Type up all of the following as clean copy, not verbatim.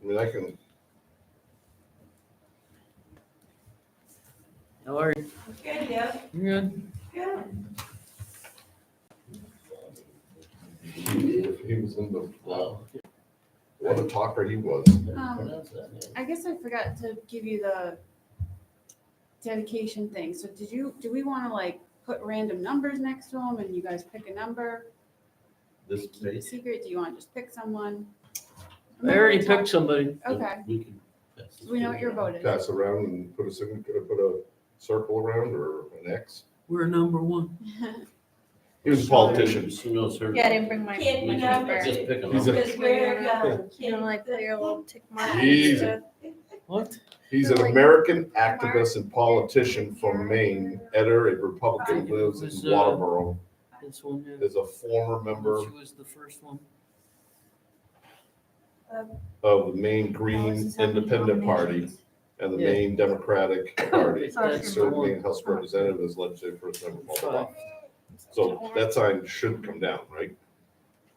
mean, I can, How are you? Good, yeah, Good. good. he was in the, Wow. what a talker he was. Pronounce that name. I guess I forgot to give you the dedication thing. So do we want to like put random numbers next to them and you guys pick a number? This Keep it page. secret? Do you want to just pick someone? I already picked somebody. Okay, We can pass this so we know what page your around. vote is. Pass around and put a circle around or an X. We're number one. He was a politician. She knows her. Yeah, I didn't bring my Can't We be can numbers. just pick a He's a- number. Because we're young. You know, like put your little tick mark. Easy. What? He's an American activist and politician from Maine. Eder, a Republican, lives in Waterboro. This one, yeah. Is a former member She was the first one. of the Maine Green Independent Party and the Yeah. Maine Democratic Party. That's the Served one. Maine House Representative as legislative first member, blah, blah, blah. So that sign should come down, right?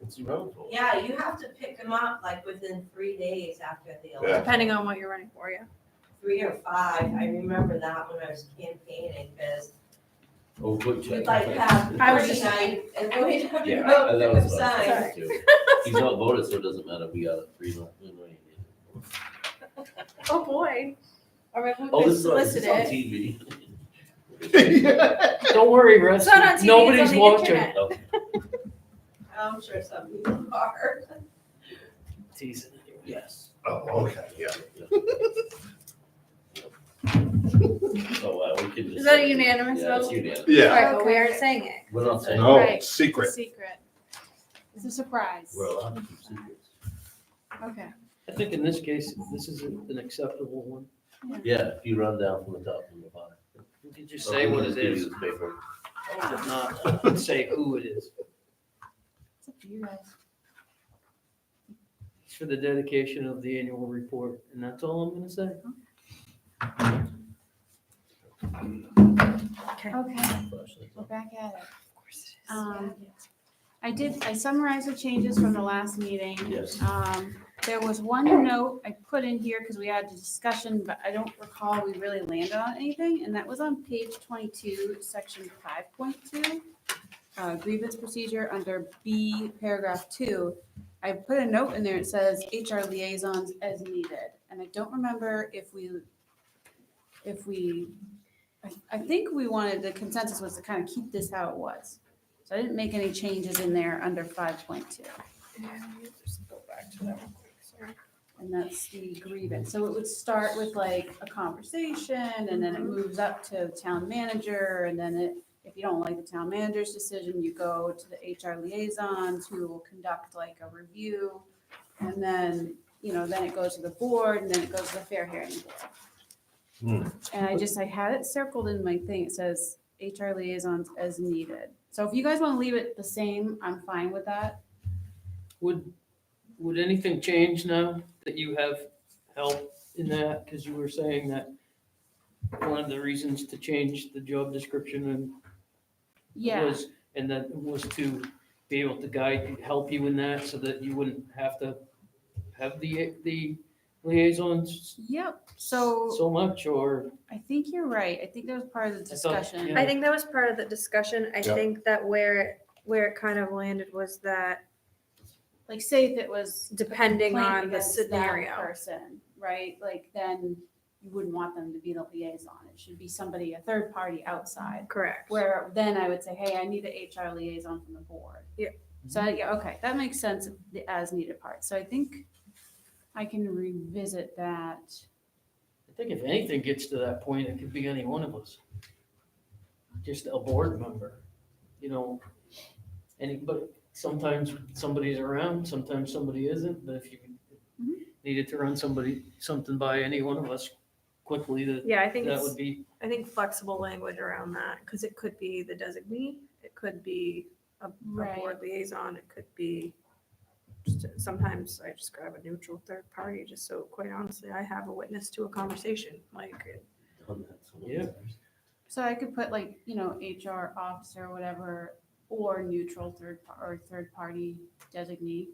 It's irrelevant. Yeah, you have to pick them up like within 3 days after the Yeah. election, Depending on what you're running for, yeah. 3 or 5. I remember that when I was campaigning, because Oh, quick check. we'd like have I was party just- night and we'd have to Yeah, go that pick up was what I was signs. thinking too. He's not voted, so it doesn't matter. We got a 3 month. Oh, boy. Or maybe we Oh, could this is solicit on it. TV. Don't worry, Russ. It's not on TV, Nobody's it's on the watching. internet. Oh, I'm sure some people are. Teasing. yes. Oh, okay, yeah. Oh, wow, we can just. Is that a unanimous Yeah, it's vote? unanimous. Yeah. Alright, but we aren't saying it. We're not saying. No, Right. secret. It's a secret. It's a surprise. We're allowed to keep secrets. Okay. I think in this case, this is an acceptable one. Yeah, if you run down from the top from the bottom. You can just say what it is, Use paper. but not say who it is. It's up to you guys. It's for the dedication of the annual report, and that's all I'm gonna say. Okay, we're back at it. I summarized the changes from the last meeting. Yes. There was one note I put in here because we had a discussion, but I don't recall we really landed on anything, and that was on page 22, section 5.2, grievance procedure under B, paragraph 2. I put a note in there, it says HR liaisons as needed, and I don't remember if we, I think we wanted, the consensus was to kind of keep this how it was. So I didn't make any changes in there under 5.2. Just go back to that one quick, sorry. And that's the grievance. So it would start with like a conversation and then it moves up to the town manager. And then if you don't like the town manager's decision, you go to the HR liaisons who will conduct like a review. And then, then it goes to the board and then it goes to the fair hearing board. And I had it circled in my thing. It says HR liaisons as needed. So if you guys want to leave it the same, I'm fine with that. Would anything change now that you have help in that? Because you were saying that one of the reasons to change the job description Yeah. and that was to be able to guide, help you in that so that you wouldn't have to have the liaisons Yep. So so much, or I think you're right. I think that was part of the I thought, discussion. yeah. I think that was part of the discussion. I Yeah. think that where it kind of landed was that Like, say if it was depending complaint on the against that scenario. person, right? Like, then you wouldn't want them to be the liaison. It should be somebody, a third party outside. Correct. Where then I would say, hey, I need an HR liaison from the board. Yeah. So, yeah, okay, that makes sense, the as needed part. So I think I can revisit that. I think if anything gets to that point, it could be any one of us. Just a board member, but sometimes somebody's around, sometimes somebody isn't, but if you Mhm. needed to run something by any one of us quickly, Yeah, I think that it's, would be, I think flexible language around that, because it could be the designee, it could be a Right. board liaison, it could be sometimes I just grab a neutral third party, just so quite honestly, I have a witness to a conversation, like, Done that so many Yeah. times. So I could put like, HR officer, or whatever, or neutral third party designee.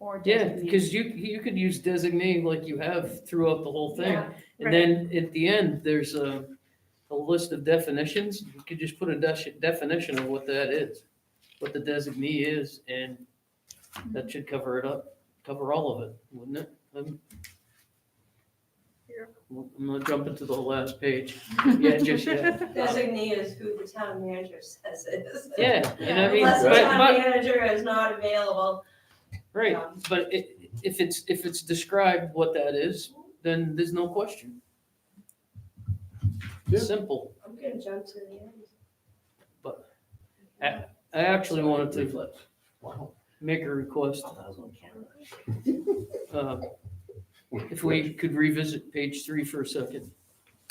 or Yeah, designee. because you could use designee like you have throughout the whole thing. Yeah. And then at the end, there's a list of definitions. You could just put a definition of what that is, what the designee is, and that should cover it up, cover all of it, wouldn't it? I'm not jumping to the last page. Yeah, just yet. Designee is who the town manager says it is. Yeah, and I mean, Unless the but, town manager is not available. right, but if it's described what that is, then there's no question. Yeah. Simple. I'm gonna jump to the end. I actually wanted to Reflex. Wow. make a request. Oh, that was on camera. If we could revisit page 3 for a second.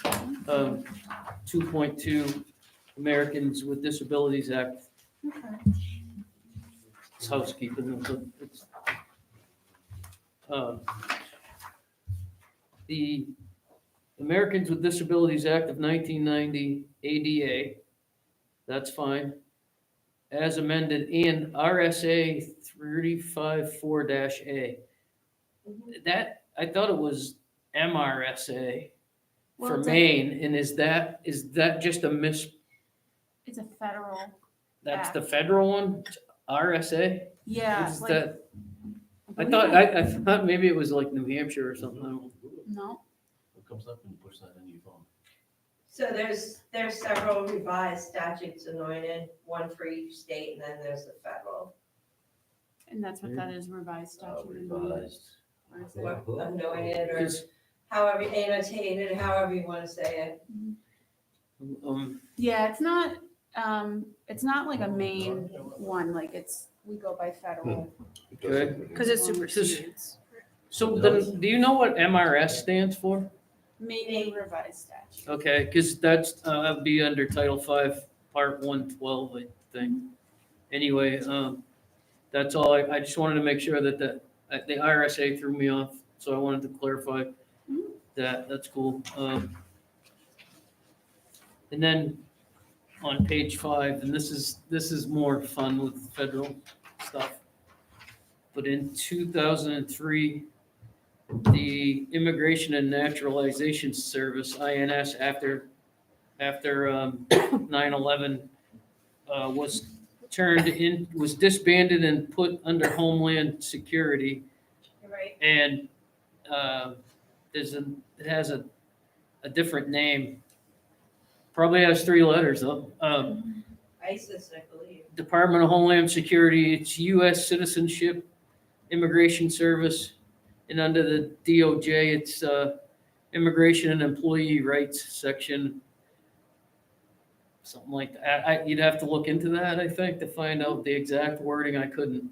2.2, Americans with Disabilities Act, Okay. it's housekeeping. It's, the Americans with Disabilities Act of 1990, ADA, that's fine. As amended, and RSA 354-A. That, I thought it was MRSA Well, for it's a- Maine, and is that just a It's a federal, that's the federal one? RSA? yeah, Is like. that, I believe thought, it- I thought maybe it was like New Hampshire or something. I don't- No, What comes up when you push that into your phone? So there's several revised statutes anointed, one for each state, and then there's the federal. and that's what that is, revised Oh, statute. revised. What anointed or 'Cause, however annotated, however you wanna say it. Yeah, it's not like a main one, like we go by federal. Okay. Because it supersedes. So then, do you know what MRS stands for? Maine revised statute. Okay, because that'd be under Title V, Part 112, I think. Anyway, that's all. I just wanted to make sure that the RSA threw me off, so I wanted to clarify that. That's cool. And then on page 5, and this is more fun with federal stuff. But in 2003, the Immigration and Naturalization Service, INS, after 9/11, was disbanded and put under Homeland Security. You're right. And it has a different name. Probably has 3 letters though. ISIS, I believe. Department of Homeland Security, it's U.S. Citizenship Immigration Service, and under the DOJ, it's Immigration and Employee Rights Section. Something like that. You'd have to look into that, I think, to find out the exact wording. I couldn't.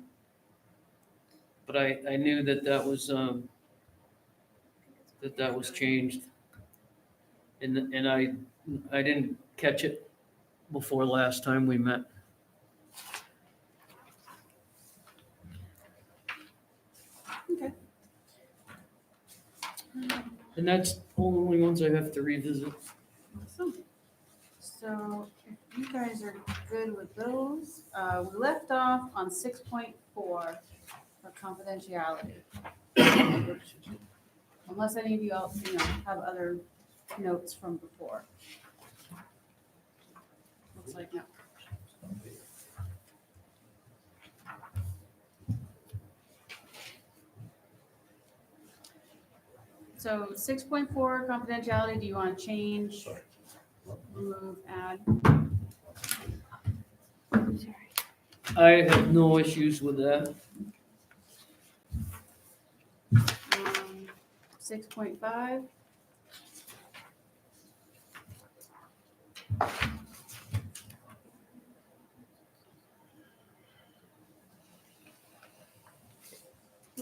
But I knew that was changed. And I didn't catch it before last time we met. Okay. And that's the only ones I have to revisit. Awesome. So if you guys are good with those, we left off on 6.4 for confidentiality. Unless any of you else, have other notes from before. Looks like no. So 6.4 confidentiality, do you want to change, remove, add? I have no issues with that. 6.5?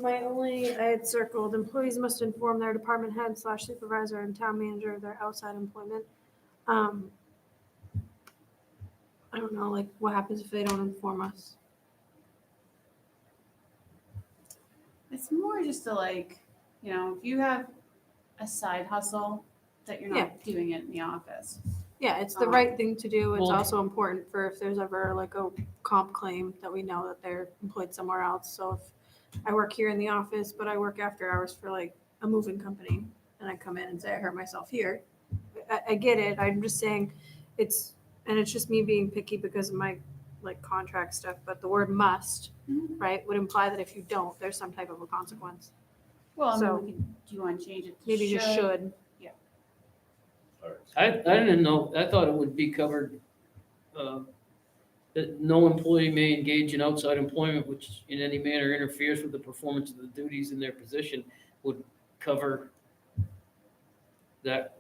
I had circled, employees must inform their department head / supervisor and town manager of their outside employment. I don't know, like, what happens if they don't inform us? It's more just to if you have a side hustle that you're not doing it in the office. Yeah, it's the right thing to do. It's Well- also important for if there's ever like a comp claim that we know that they're employed somewhere else. So if I work here in the office, but I work after hours for like a moving company, and I come in and say I hurt myself here. I get it. I'm just saying it's just me being picky because of my like contract stuff, but the word must, right, would imply that if you don't, there's some type of a consequence. Well, I So- mean, do you want to change it to Maybe just should. All right. I didn't know, I thought it would be covered, that no employee may engage in outside employment which in any manner interferes with the performance of the duties in their position would cover that.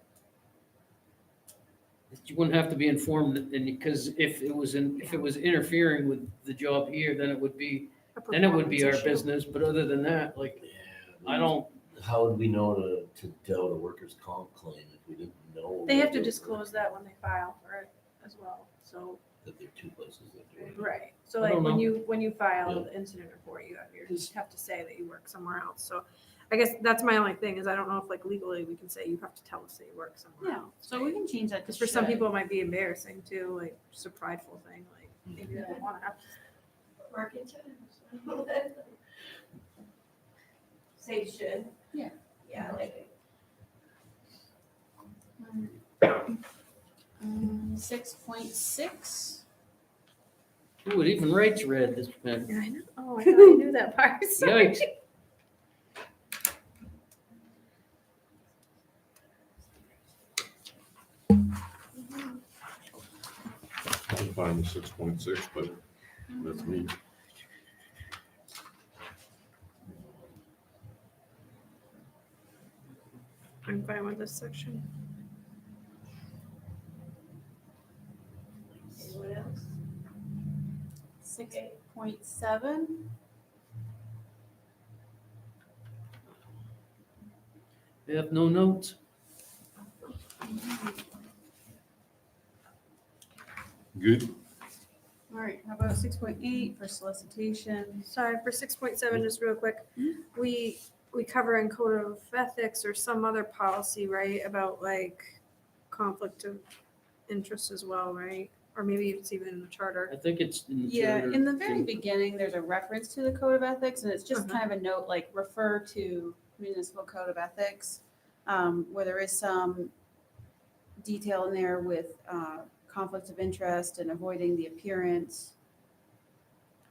You wouldn't have to be informed, and because if it was interfering with the job here, then it would be A our performance issue. business, but other than that, like, Yeah, I don't, How would we know to doubt a workers' comp claim if we didn't know? They have that to there disclose that when they file for it as well, so. That there are two places that do it. Right, so I like don't when know. you file Yeah. the incident report, you have to say that you work somewhere else, so. I guess that's my only thing, is I don't know if like legally we can say you have to tell us that you work somewhere Yeah, else. so we can change that to Because for some should. people it might be embarrassing too, like just a prideful thing, like maybe they don't wanna have to. Work into it. Say should. Yeah. Yeah, I like it. 6.6. ooh, it even writes red, this pen. Yeah, I know, oh, I thought I knew that part, sorry. Yikes. I'm fine with 6.6, but that's me. I'm fine with this section. Anyone else? 6.7. I have no notes. Good? All right, how about 6.8 for solicitation? Sorry, for 6.7, just real quick, we cover in code of ethics or some other policy, right, about like conflict of interest as well, right? Or maybe it's even in the charter. I think it's in the Yeah, charter. in the very beginning, there's a reference to the code of ethics, and it's just Uh-huh. kind of a note, like refer to municipal code of ethics, where there is some detail in there with conflicts of interest and avoiding the appearance.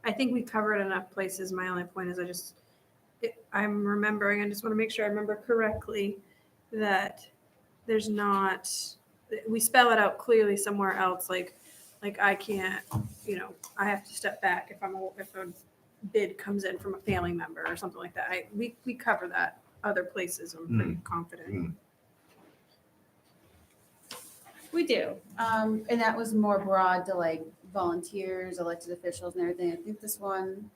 I think we covered enough places. My only point is I'm remembering, I just want to make sure I remember correctly that there's not, we spell it out clearly somewhere else, like I can't, I have to step back if a bid comes in from a family member or something like that. We cover that other places, I'm pretty confident. We do, and that was more broad to like volunteers, elected officials and everything. I think this one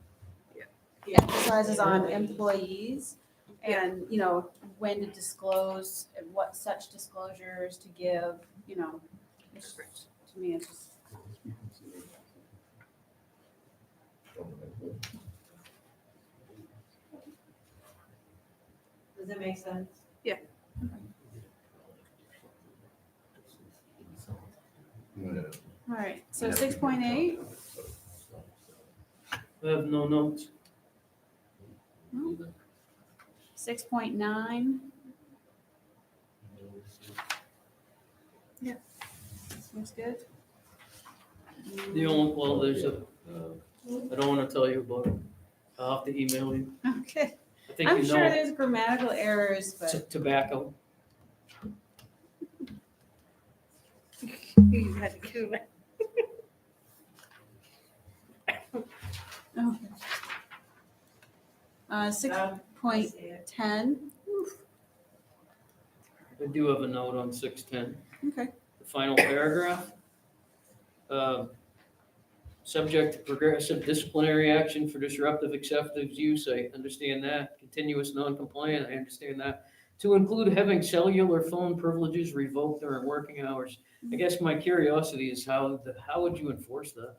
emphasizes on employees and, when to disclose and what such disclosures to give, it's- to me, it's just. Does it make sense? All right, so 6.8, I have no notes. 6.9. Yeah. Looks good. The only, well, there's I don't want to tell you about it. I'll have to email you. Okay, I think I'm you sure know, there's grammatical errors, but. tobacco. You had to do that. Okay. 6.10. I do have a note on 610. Okay. The final paragraph. Subject to progressive disciplinary action for disruptive excessive use, I understand that. Continuous non-compliant, I understand that. To include having cellular phone privileges revoked during working hours. I guess my curiosity is how would you enforce that?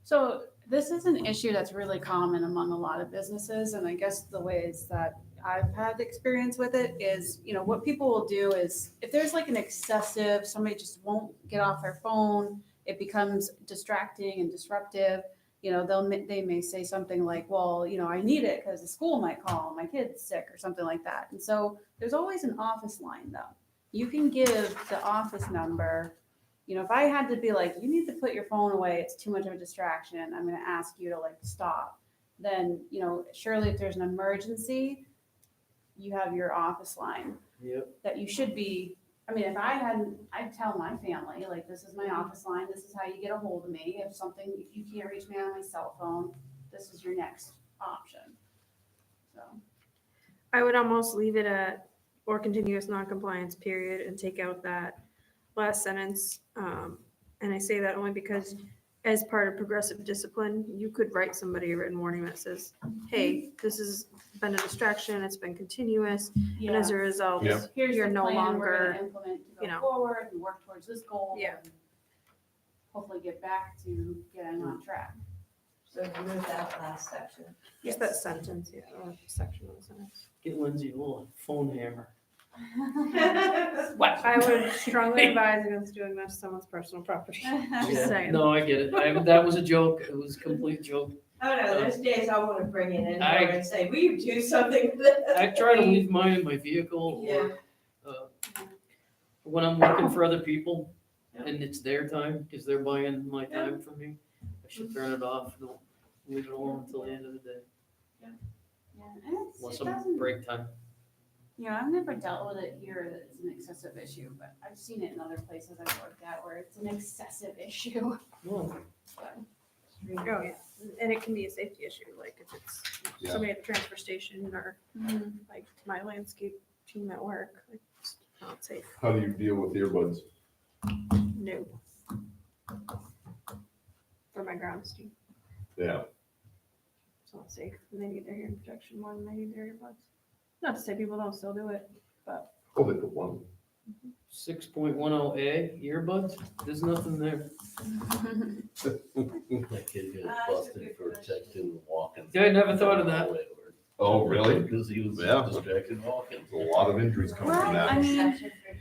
So this is an issue that's really common among a lot of businesses, and I guess the ways that I've had experience with it is, what people will do is if there's like an excessive, somebody just won't get off their phone, it becomes distracting and disruptive, you know, they may say something like, well, you know, I need it because the school might call, my kid's sick or something like that. And so there's always an office line though. You can give the office number. You know, if I had to be like, you need to put your phone away, it's too much of a distraction, I'm gonna ask you to like stop. Then, you know, surely if there's an emergency, you have your office line Yep. that you should be. I mean, if I hadn't, I'd tell my family, like, this is my office line, this is how you get a hold of me. If you can't reach me on my cell phone, this is your next option. So, I would almost leave it at or continuous noncompliance period and take out that last sentence. And I say that only because as part of progressive discipline, you could write somebody a written warning that says, hey, this has been a distraction, it's been continuous, and as a result, Yeah. here's you're the no plan we're longer, gonna implement to you go know. forward and work towards this goal. Yeah. and Hopefully get back to getting on track. So remove that last section. just that sentence, yeah, or section of the sentence. Get Lindsay a little phone hammer. What? I would strongly advise against doing that to someone's personal property. Just Yeah. saying. No, I get it. That was a joke. It was a complete joke. Oh no, there's days I wanna bring it in I- there and say, will you do something with this? I try to leave mine in my vehicle Yeah. or, when I'm working for other people and it's their time, because they're buying my time from me, I should turn it off. Don't leave it alone until the end of the day, Yeah, and unless it I'm doesn't, break time. you know, I've never dealt with it here that it's an excessive issue, but I've seen it in other places I've worked at where it's an excessive issue. Well, But- Oh, yeah, and it can be a safety issue, like if it's Yeah. somebody at the transfer station or like my landscape team at work, like, it's not safe. How do you deal with earbuds? No. For my grounds team, Yeah, it's not safe, and they need their hearing protection more than they need their earbuds. Not to say people don't still do it, but oh, they put one. 6.10A earbuds, there's nothing there. That kid got busted for texting and walking. Yeah, I never thought of that. Oh, really? Because he was Yeah. distracted walking. There's a lot of injuries come Well, from that. I mean, Section for-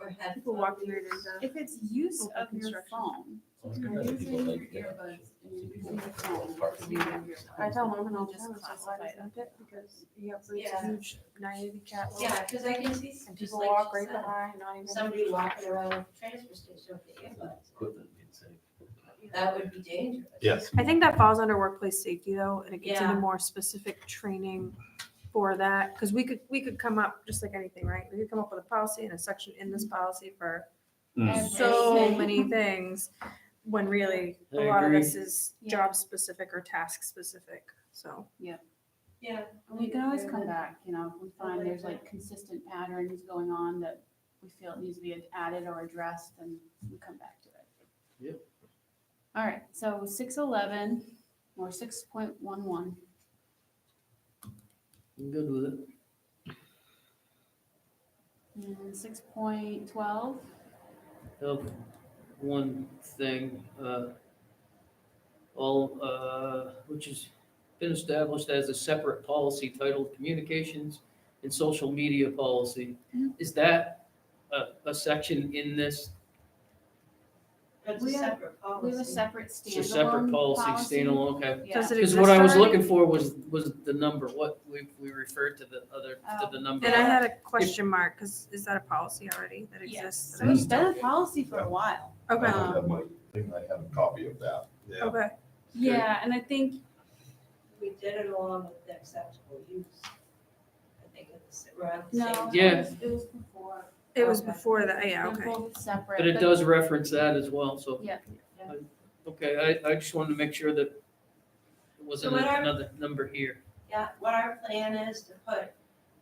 or headphone people walking use. around. if it's use Open of your construction. phone, It's you're good that using people your like that. earbuds and you're People using your phone. parking to meters. your I tell them phone, all you the just time, it's just classify like it. dump it because you have these Yeah. huge 90 cat loads. Yeah, cause I can see, And just people like walk she right said, behind, not even. somebody walking around the transfer station with the earbuds. Equipment being safe. That would be dangerous. Yes. I think that falls under workplace safety though, and it gets into Yeah. more specific training for that, because we could come up, just like anything, right? We could come up with a policy and a section in this policy for Mm. so Everything. many things, when really a I lot of agree. this is Yeah. job specific or task specific, so. Yeah. We can always come back, you know, if we find there's like consistent patterns going on that we feel it needs to be added or addressed, then we come back to it. Yep. All right, so 611 or 6.11. I'm good with it. And 6.12, Have one thing, which has been established as a separate policy titled Communications and Social Media Policy. Mhm. Is that a section in this? That's a We have- separate we have a policy. separate It's a separate standalone policy, policy. standalone, okay. Yeah. Does it Because exist what I was already? looking for was the number, what we referred to the other, to the number. And I had a question mark, because is that a policy already that Yes, exists? so it's been a policy for a while. Okay, I have my thing, I have a copy of that. Yeah. okay. Yeah, and I think, We did it along with the acceptable use. I think it's around the no, same. Yeah. it was before. It was Okay. before that, yeah, They're okay. both separate. But it does reference that as well, so. Yeah. Yeah. Okay, I just wanted to make sure that it wasn't So what are- another number here. Yeah, what our plan is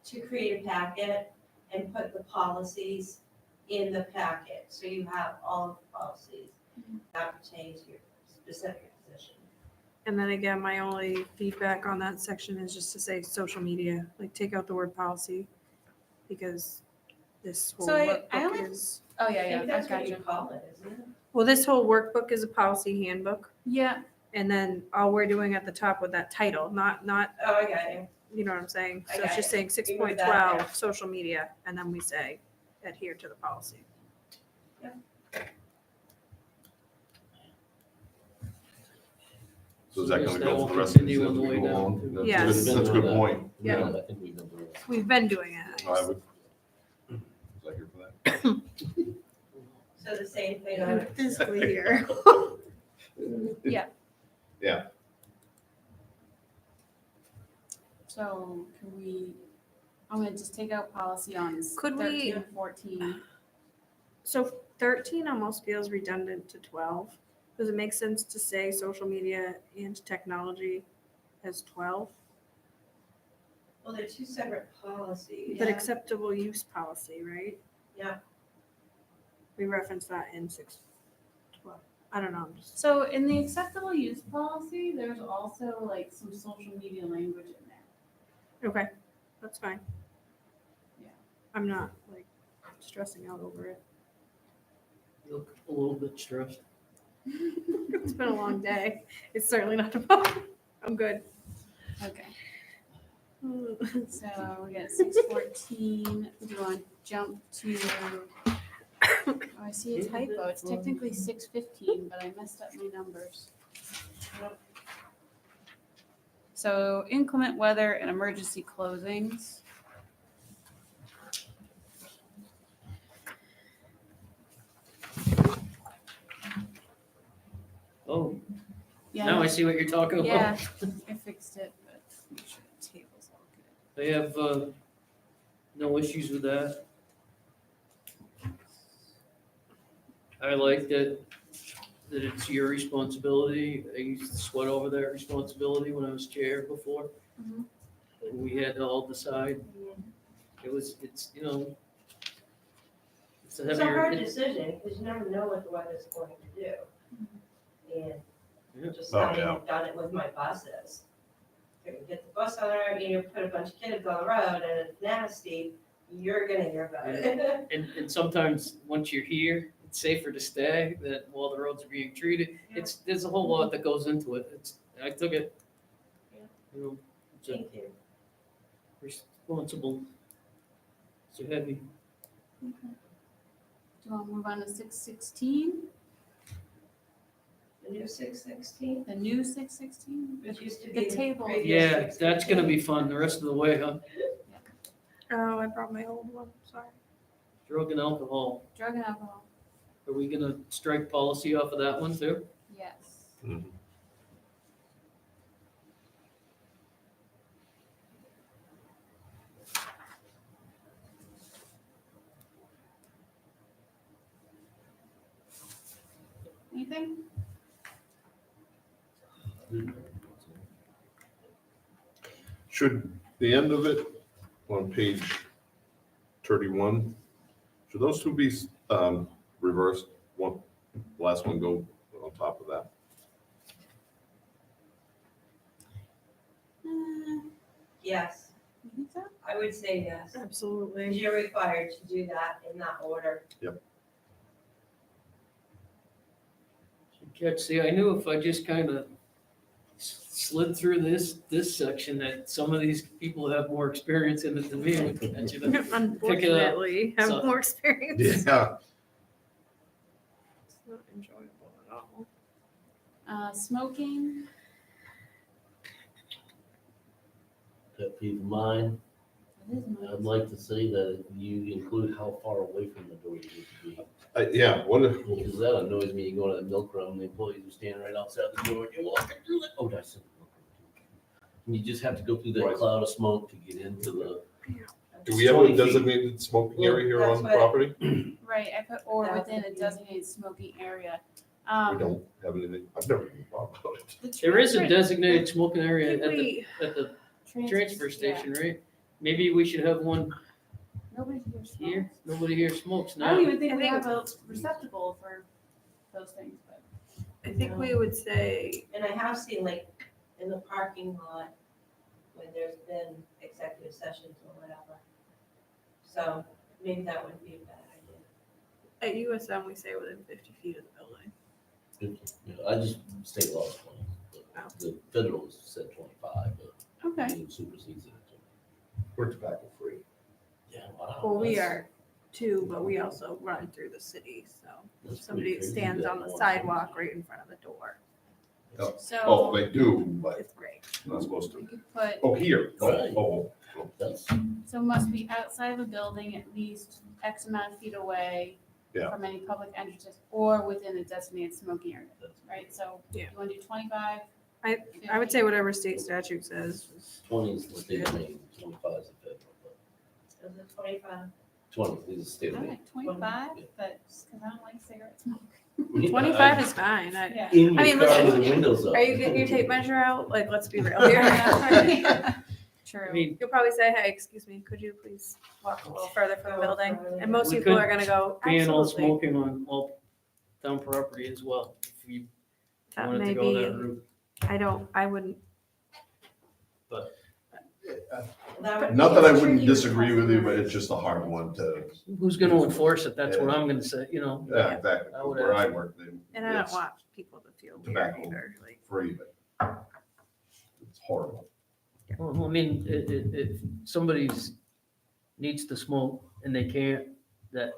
to create a packet and put the policies in the packet. So you have all of the policies that pertain to your specific position. And then again, my only feedback on that section is just to say social media, like take out the word policy, because this whole So I workbook only- is, Oh, I yeah, think yeah, that's I what got you you. call it, isn't it? well, this whole workbook is a policy handbook. Yeah, And then all we're doing at the top with that title, not, Oh, I got you. you know what I'm saying? I So it's got just it. saying six Remove point that 12, social media, and then we say adhere to the policy. So is that Yes, gonna that go will for the rest of continue the on the way go down. on? That's Yes. good- That's a good point. Yeah. I think we've been doing it. We've been doing it. I would. Was I here for that? So the same thing on. Physically here. So can we, I'm gonna just take out policy on Could we- 13 and 14. So 13 almost feels redundant to 12. Does it make sense to say social media and technology as 12? Well, they're two separate policies. But acceptable use policy, right? Yeah. We reference that in 612. I don't know. I'm just, So in the acceptable use policy, there's also like some social media language in there. okay, that's fine. Yeah. I'm not like stressing out over it. You look a little bit stressed. It's been a long day. It's certainly not about. I'm good. Okay. So we got 614. Do you want to jump to? Oh, I see a typo. It's technically 615, but I messed up my numbers. So inclement weather and emergency closings. Oh, Yeah. now I see what you're talking about. Yeah, I fixed it, but make sure the table's all good. I have, no issues with that. I like that it's your responsibility. I used to sweat over that responsibility when I was chair before. Mhm. We had to all decide. It's, it's a It's a heavier. hard decision because you never know what the weather's going to do. Yeah. And just Oh, having yeah. done it with my buses. You get the bus on there, you put a bunch of kids on the road and it's nasty, you're gonna hear about it. And sometimes, once you're here, it's safer to stay than while the roads are being treated. There's a whole lot that goes into it. I took it, it's a Thank you. responsible, it's a heavy. Do you want to move on to 616? The new 616, The new 616? which used to The be the table. previous Yeah, 616. that's gonna be fun the rest of the way, huh? Oh, I brought my old one. Sorry. Drug and alcohol. Drug and alcohol. Are we gonna strike policy off of that one too? Yes. Anything? Should the end of it on page 31, should those two be reversed? One, last one go on top of that? Yes, You think so? I would say yes. Absolutely. Because you're required to do that in that order. Catch, see, I knew if I just kind of slid through this section that some of these people have more experience in it than me. would catch it. Unfortunately, have So- more experience. Yeah. It's not enjoyable at all. Smoking. Pet peeve of mine, That is nice. I'd like to say that you include how far away from the door you need to be. Yeah, what if, Because that annoys me, you go to the milk run, the employees are standing right outside the door, and you're walking through it. Oh, did I said milk run. And you just have to go through that Right. cloud of smoke to get into the. do we have a 20 feet. designated smoking area here on the That's what- property? Right, I put or That within a would be- designated smoking area. We don't have anything, I've never even thought about it. The There is a transfer- designated smoking I area think at the, we, at the transfer yeah. station, right? Maybe we should have one Nobody here smokes. here. Nobody here smokes I don't now. even think I we think- have a receptacle for those things, but. I think we would say, And I have seen like in the parking lot when there's been executive sessions or whatever. So maybe that wouldn't be a bad idea. at USM, we say within 50 feet of the building. I just state law is 20, but the federal said 25, but Okay. it supersedes it. We're tobacco free. Yeah, wow. Well, we that's- are too, but we also run through the city, so that's somebody pretty crazy stands that on the one- sidewalk right in front of the door. Oh, So they do, but It's great. not supposed you to. could put, Oh, here. Right. Oh, That's, so must be outside of a building at least X amount of feet away Yeah. from any public entrances or within a designated smoking area, right? So Yeah. you want to do 25? I would say whatever state statute says. 20 is the state of Maine, 25 is the federal, but Is it 25? 20 is the state of All Maine. right, 25, but, because I don't like cigarette smoke. Yeah, 25 is fine. Yeah. In I your mean, car listen, with the windows up. Are you getting your tape measure out? Like, let's be real here. I True. mean, You'll probably say, hey, excuse me, could you please walk a little further from the building? And most We people could are gonna go, ban all absolutely. smoking on all town property as well, if you That wanted may to go that be, route. I wouldn't, not that I wouldn't disagree with you, but it's just a hard one to, Who's gonna enforce it? That's what I'm gonna say, you know? yeah, exactly. I would Where I work, and I don't it's want people to feel weird tobacco. either. Like, free, but it's horrible. Well, I mean, if somebody's needs to smoke and they can't, that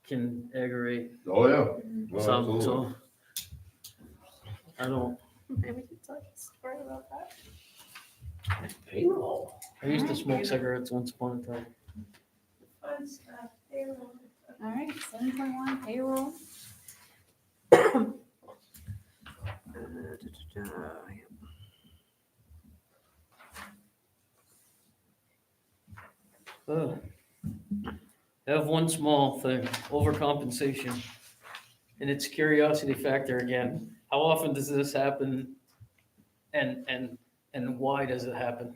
can aggravate Oh, yeah. No, some, absolutely. so. I don't, maybe we can tell you a story about that. Payroll. I used to smoke cigarettes once upon a time. Fun stuff. Payroll. All right, 7.1 payroll. I have one small thing, overcompensation. And it's curiosity factor again. How often does this happen? And why does it happen?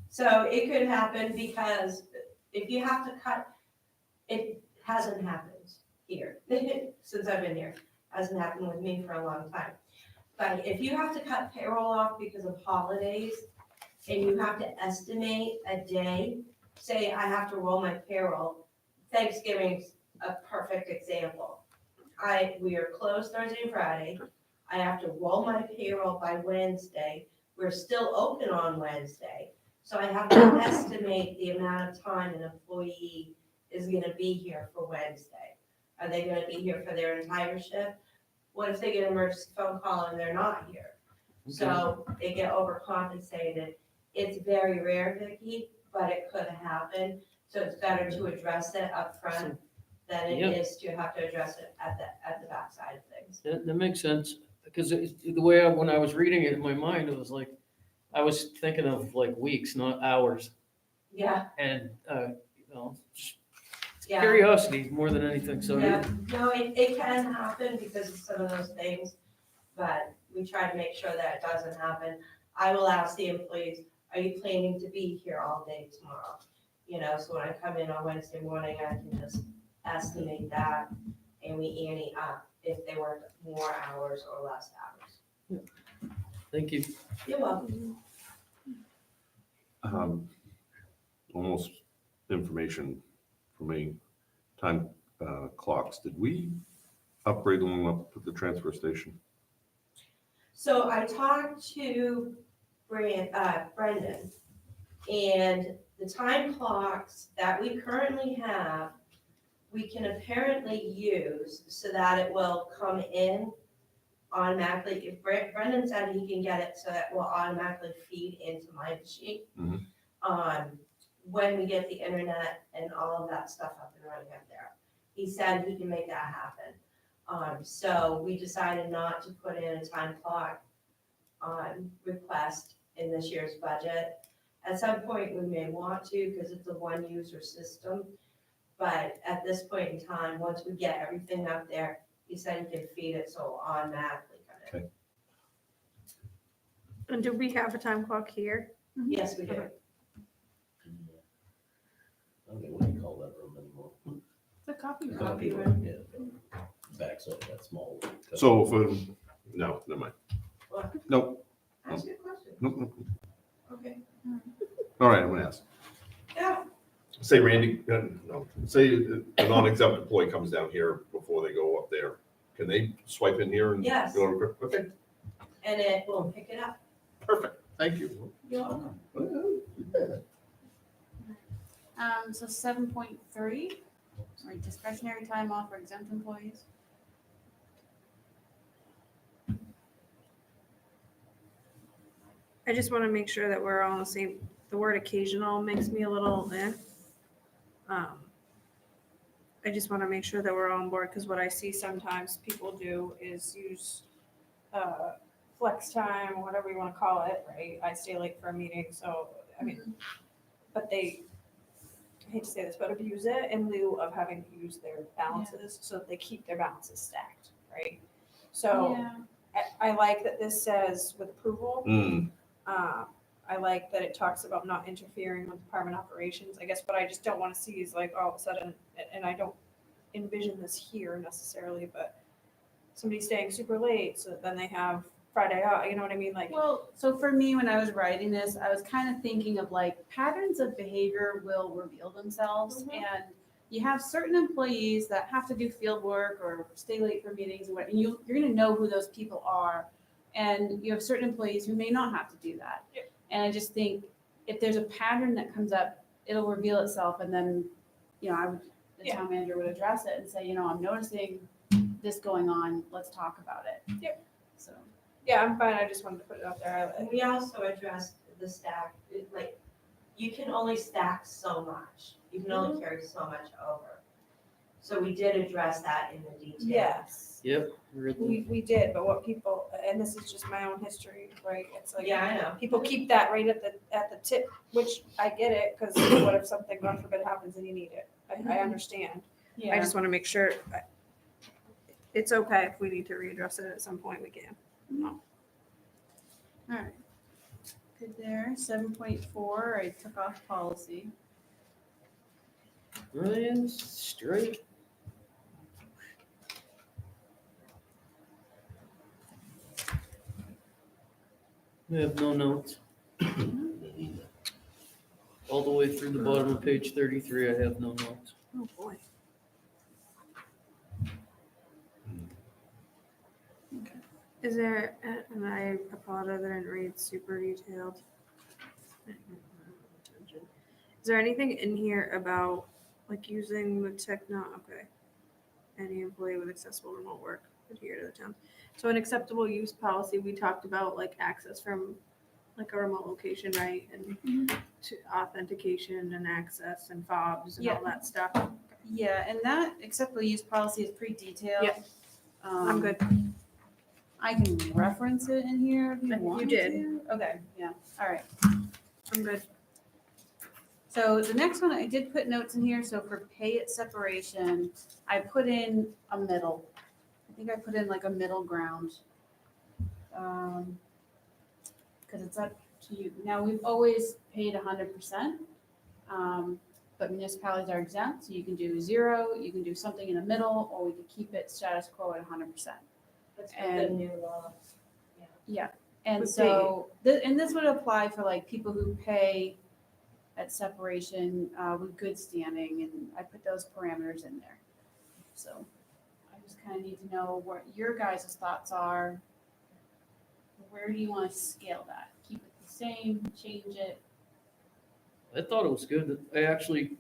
So it could happen because if you have to cut, it hasn't happened here, since I've been here. Hasn't happened with me for a long time. But if you have to cut payroll off because of holidays, and you have to estimate a day, say I have to roll my payroll, Thanksgiving's a perfect example. We are closed Thursday and Friday, I have to roll my payroll by Wednesday, we're still open on Wednesday. So I have to estimate the amount of time an employee is gonna be here for Wednesday. Are they gonna be here for their entire shift? What if they get an emergency phone call and they're not here? So they get overcompensated. It's very rare, Vicky, but it could happen. So it's better to address it up front than it Yeah. is to have to address it at the backside of things. That makes sense, because the way, when I was reading it in my mind, it was like, I was thinking of like weeks, not hours. Yeah, And, just yeah. curiosity more than anything, so. Yeah, no, it can happen because of some of those things, but we try to make sure that it doesn't happen. I will ask the employees, are you planning to be here all day tomorrow? You know, so when I come in on Wednesday morning, I can just estimate that and we ante up if they work more hours or less hours. Thank you. You're welcome. Almost information for me, time clocks. Did we upgrade them up at the transfer station? So I talked to Brendan, and the time clocks that we currently have, we can apparently use so that it will come in automatically. If Brendan said he can get it so that it will automatically feed into my machine. Mhm. When we get the internet and all of that stuff up and running up there. He said he can make that happen. So we decided not to put in a time clock request in this year's budget. At some point, we may want to, because it's a one-user system. But at this point in time, once we get everything up there, he said he can feed it, so it'll automatically come in. Okay. And do we have a time clock here? Yes, we do. I don't know what you call that room anymore. It's a copy room. Copy room. Yeah. Backs up that small. So, no, never mind. What? Nope, Ask your question. nope. Okay. All right, I'm gonna ask. Yeah, Say Randy, no, say a non-exempt employee comes down here before they go up there. Can they swipe in here and? Yes. go to- Okay, and it will pick it up. perfect. Thank you. You're welcome. So 7.3, right, discretionary time off for exempt employees. I just want to make sure that we're all on the same, the word occasional makes me a little I just want to make sure that we're all on board, because what I see sometimes people do is use flex time, or whatever you want to call it, right? I stay late for a meeting, so, I mean, but they, I hate to say this, but abuse it in lieu of having to use their balances, so that they keep their balances stacked, right? So Yeah. I like that this says with approval. Hmm, I like that it talks about not interfering with department operations. I guess what I just don't want to see is like all of a sudden, and I don't envision this here necessarily, but somebody staying super late, so that then they have Friday off, you know what I mean? Like, Well, so for me, when I was writing this, I was kind of thinking of like patterns of behavior will reveal themselves. Mhm. And you have certain employees that have to do field work or stay late for meetings and what, and you're gonna know who those people are. And you have certain employees who may not have to do that. Yep. And I just think if there's a pattern that comes up, it'll reveal itself and then, the Yeah. town manager would address it and say, I'm noticing this going on, let's talk about it. Yep. So. yeah, I'm fine. I just wanted to put it out there. And we also addressed the stack, like, you can only stack so much. You can only carry so much over. So we did address that in the detail. Yes, Yep. we did, but what people, and this is just my own history, right? It's like, Yeah, I know. people keep that right at the tip, which I get it, because what if something, God forbid, happens and you need it? I understand. I just want to make sure it's okay if we need to readdress it at some point, we can. All right. Good there. 7.4, I took off policy. Ryan, straight. I have no notes. All the way through the bottom of page 33, I have no notes. Oh, boy. Is there, and I apologize, I didn't read super detailed. Is there anything in here about like using the okay. Any employee with accessible remote work adhere to the town. So an acceptable use policy, we talked about like access from like a remote location, right? And to authentication and access and fobs and all that stuff. Yeah, and that acceptable use policy is pretty detailed. Yep. I'm good. I can reference it in here if I you think you want did. to. Okay, yeah, all right. I'm good. So the next one, I did put notes in here, so for pay at separation, I put in a middle. I think I put in like a middle ground. Cause it's up to you. Now, we've always paid 100%. But municipalities are exempt, so you can do 0, you can do something in the middle, or we could keep it status quo at 100%. That's what the new law. And Would so, and this would apply for like people who pay at separation with good standing, and I put those parameters in there. So I just kind of need to know what your guys' thoughts are. Where do you want to scale that? Keep it the same, change it? I thought it was good. I actually,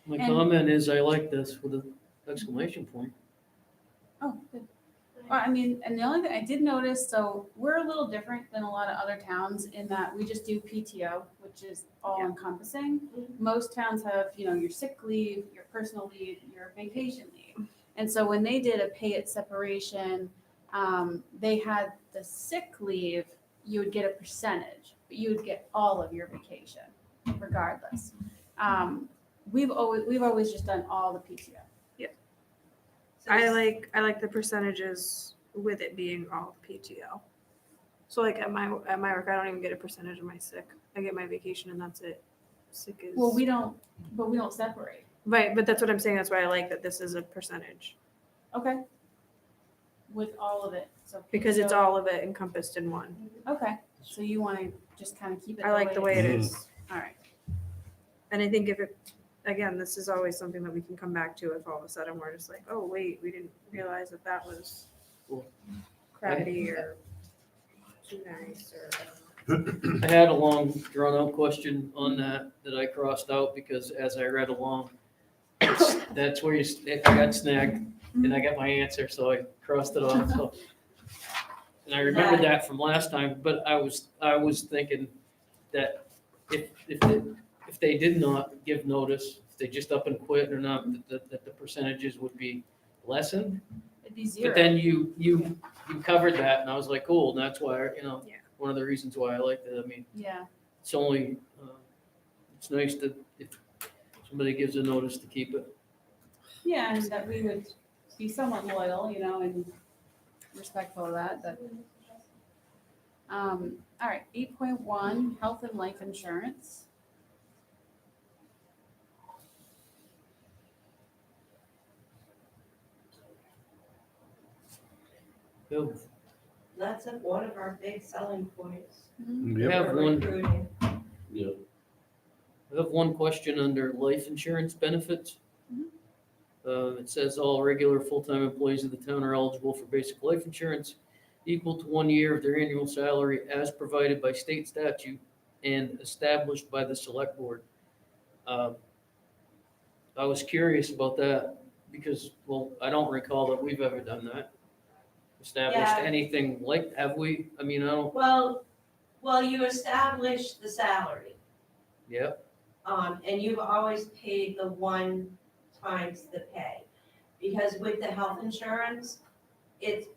my And- comment is I like this with an exclamation point. Oh, good. Well, I mean, and the only thing I did notice, so we're a little different than a lot of other towns in that we just do PTO, which is all encompassing. Most towns have, your sick leave, your personal leave, your vacation leave. And so when they did a pay at separation, they had the sick leave, you would get a percentage, but you would get all of your vacation regardless. We've always just done all the PTO. So I like the percentages with it being all PTO. So like at my work, I don't even get a percentage of my sick. I get my vacation and that's it. Sick is. Well, we don't separate. Right, but that's what I'm saying. That's why I like that this is a percentage, Okay. With all of it, so. because it's PTO all of it encompassed in one. Okay, so you want to just kind of keep it. I like the way it is. is. All right. And I think if it, again, this is always something that we can come back to if all of a sudden we're just like, oh, wait, we didn't realize that was Cool. crappy or too nice or. I had a long drawn out question on that I crossed out because as I read along, that's where I got snagged and I got my answer, so I crossed it off. So And I remember that from last time, but I was thinking that if they did not give notice, if they just up and quit or not, that the percentages would be lessened. It'd be zero. But then you covered that, and I was like, cool, and that's why, Yeah. one of the reasons why I liked it. I mean, Yeah, it's only, it's nice that if somebody gives a notice to keep it. yeah, and that we would be somewhat loyal, and respectful of that. All right, 8.1, health and life insurance. Good. That's one of our big selling points We Yep. have for one, recruiting. Yeah. I have one question under life insurance benefits. It says all regular full-time employees of the town are eligible for basic life insurance equal to 1 year of their annual salary as provided by state statute and established by the select board. I was curious about that because, well, I don't recall that we've ever done that. Established Yeah. anything like, have we? I mean, I don't, Well, you establish the salary, yeah, and you've always paid the 1 times the pay. Because with the health insurance, it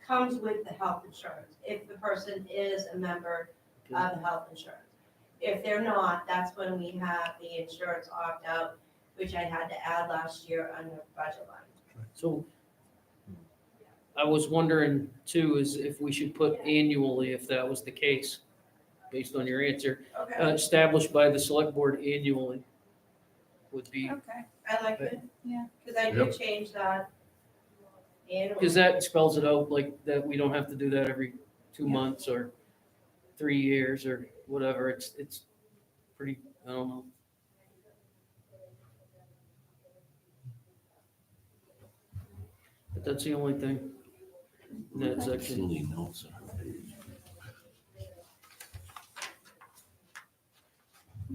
comes with the health insurance, if the person is a member of the health insurance. If they're not, that's when we have the insurance opt-out, which I had to add last year under budget line. so I was wondering too, is if we should put annually, if that was the case, based on your answer. Okay, Established by the select board annually would be, Okay, I like it. Yeah. Because I did change that annually. because that spells it out like that we don't have to do that every 2 months or 3 years or whatever. It's pretty, I don't know. But that's the only thing in that section. Silly notes on her page.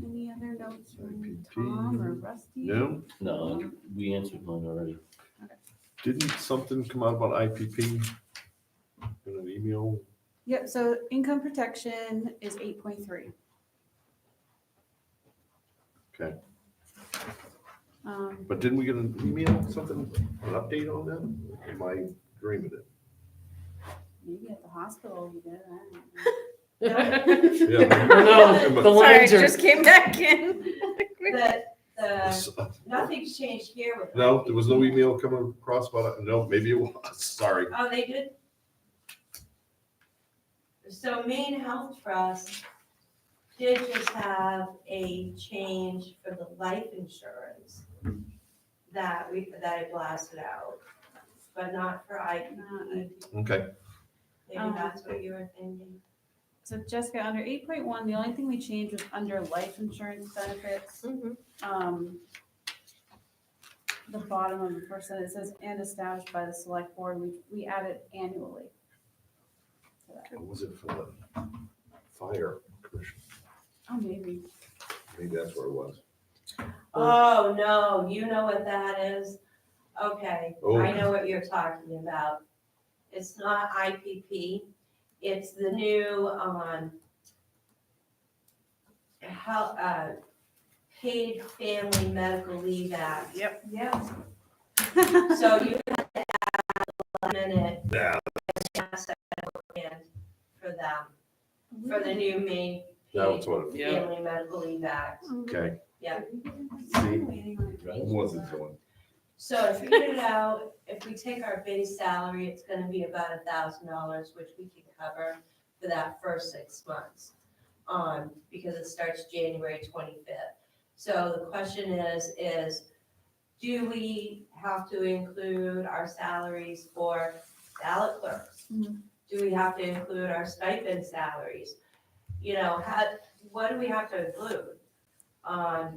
any other notes from IPP. Tom or Rusty? No, No, we answered mine already. didn't something come out about IPP in an email? Yep, so income protection is 8.3. Okay, Um, but didn't we get an email, something, an update on that? Am I dreaming it? maybe at the hospital you did, I don't know. Yeah. No, the Sorry, lines are, just came back in. Nothing's changed here with. No, there was no email coming across about it. No, maybe it was. Sorry. Oh, they did? So Maine Health Trust did just have a change for the life insurance that I blasted out, but not for IPP. Okay. Maybe that's what you were thinking. So Jessica, under 8.1, the only thing we changed was under life insurance benefits. The bottom of the first sentence says, and established by the select board, we added annually. to that. Or was it for the fire commission? Oh, maybe. Maybe that's what it was. Oh, no, you know what that is? Okay, Oh. I know what you're talking about. It's not IPP, it's the new, paid family medical leave act. Yep. Yep. So you have to add a minute Yeah. for them, for the new Maine That's what it, Yeah. Family Medical Leave Act. okay. Yeah. See, I wasn't going. So to figure it out, if we take our base salary, it's gonna be about $1,000, which we can cover for that first 6 months. Because it starts January 25th. So the question is, do we have to include our salaries for ballot clerks? Mhm. Do we have to include our stipend salaries? What do we have to include?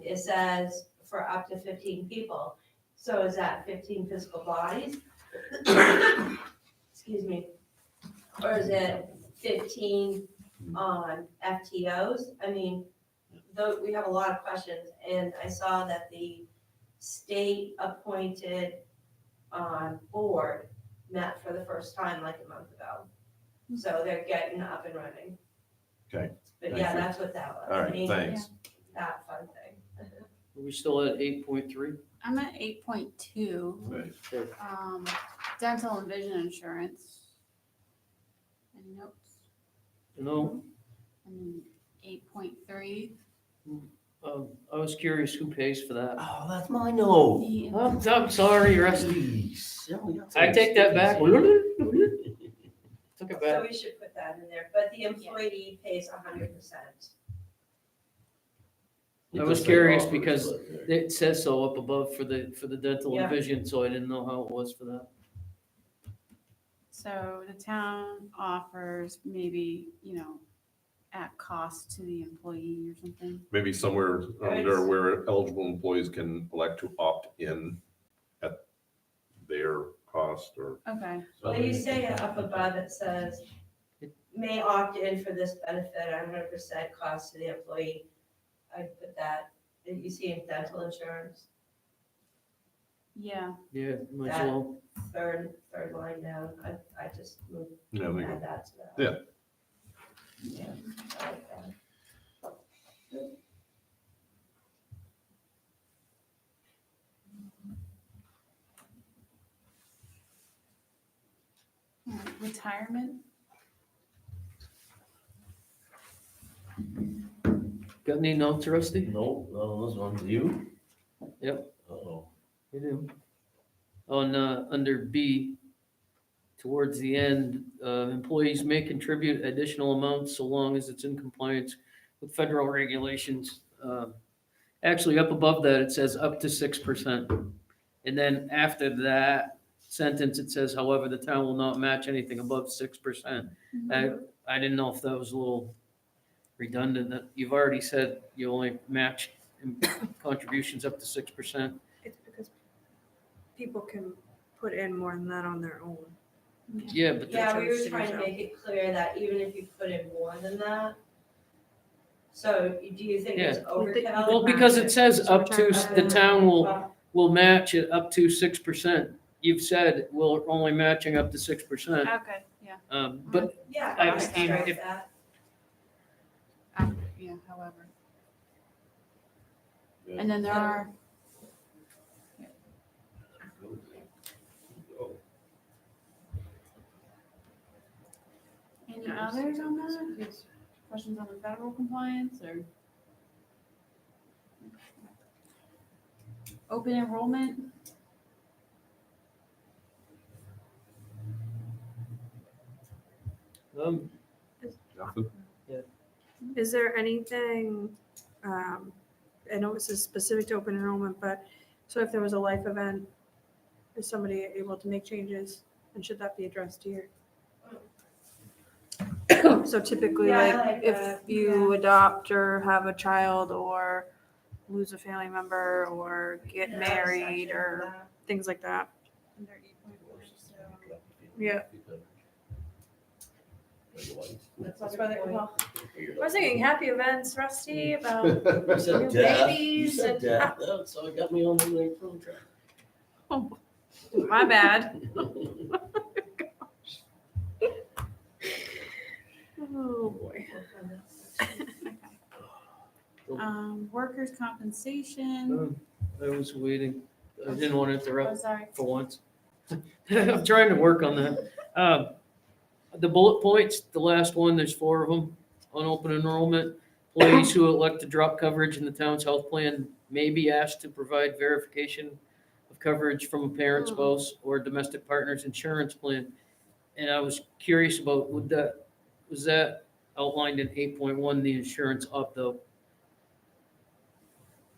It says for up to 15 people. So is that 15 physical bodies? Excuse me. Or is it 15 FTOs? I mean, though, we have a lot of questions, and I saw that the state appointed board met for the first time like a month ago. So they're getting up and running. Okay. But Thank yeah, you. that's what that was. All right, Amy, thanks. That fun thing. Are we still at 8.3? I'm at 8.2, Right. dental and vision insurance. Any notes? No, And 8.3. I was curious who pays for that. Oh, that's my note. the- I'm sorry, Rusty. Jeez. Yeah, we got I some take that back. stickers. Took it So back. we should put that in there, but the employee pays 100%. I was curious Offers, because but- It says so up above for the dental Yeah. and vision, so I didn't know how it was for that. So the town offers maybe, at cost to the employee or something. Maybe somewhere under Right. where eligible employees can elect to opt in at their cost or. Okay, Well, you say up above, it says, may opt in for this benefit at 100% cost to the employee. I put that, you see in dental insurance, yeah. Yeah, might as well. third line down, I just moved, Yeah, there you go. add that to that. Yeah. Yeah, I like that. Retirement, Got any notes, Rusty? No, not on this one. You? Yep. Uh-oh. You do. On, under B, towards the end, employees may contribute additional amounts so long as it's in compliance with federal regulations. Actually, up above that, it says up to 6%. And then after that sentence, it says, however, the town will not match anything above 6%. I didn't know if that was a little redundant, that you've already said you only match contributions up to 6%. It's because people can put in more than that on their own. Yeah, but Yeah, we were Figures trying to out. make it clear that even if you put in more than that, so do you think it's overkill? well, because it says up to, the town will match it up to 6%. You've said we're only matching up to 6%. Okay, yeah, But Yeah, I I was- would strike if- that. yeah, however. And then there are, any others on that? Questions on the federal compliance or? Open enrollment, Nothing? Is there anything, I know this is specific to open enrollment, but, so if there was a life event, is somebody able to make changes, and should that be addressed here? So typically, Yeah, I like, like if that, you adopt or have a child, or lose a family member, or get Yeah, married, section or for that. things like that. under 8.4, so. Yeah. That's why they- a good well, I was thinking happy events, Rusty, about You Your said death. You babies said and- death. So it got me on the right track. my bad. Oh, boy. Workers' compensation, I was waiting. I didn't want to oh, interrupt sorry. for once. I'm trying to work on that. The bullet points, the last one, there's 4 of them on open enrollment. Employees who elect to drop coverage in the town's health plan may be asked to provide verification of coverage from a parent, spouse, or domestic partner's insurance plan. And I was curious about, was that outlined in 8.1, the insurance opt-out?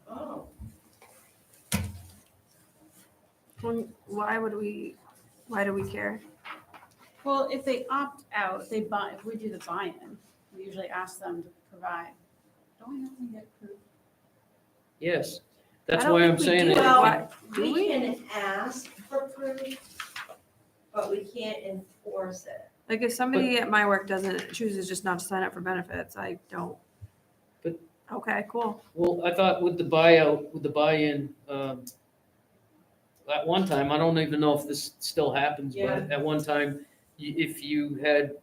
Oh, Why do we care? Well, if they opt out, if we do the buy-in, we usually ask them to provide. Don't we have to get proof? Yes, that's I don't why I'm think we saying do. it. well, Why- do we we? can ask for proof, but we can't enforce it. Like if somebody at my work chooses just not to sign up for benefits, I don't. But- Okay, cool. Well, I thought with the buyout, with the buy-in, at one time, I don't even know if this still happens, Yeah. but at one time, if you had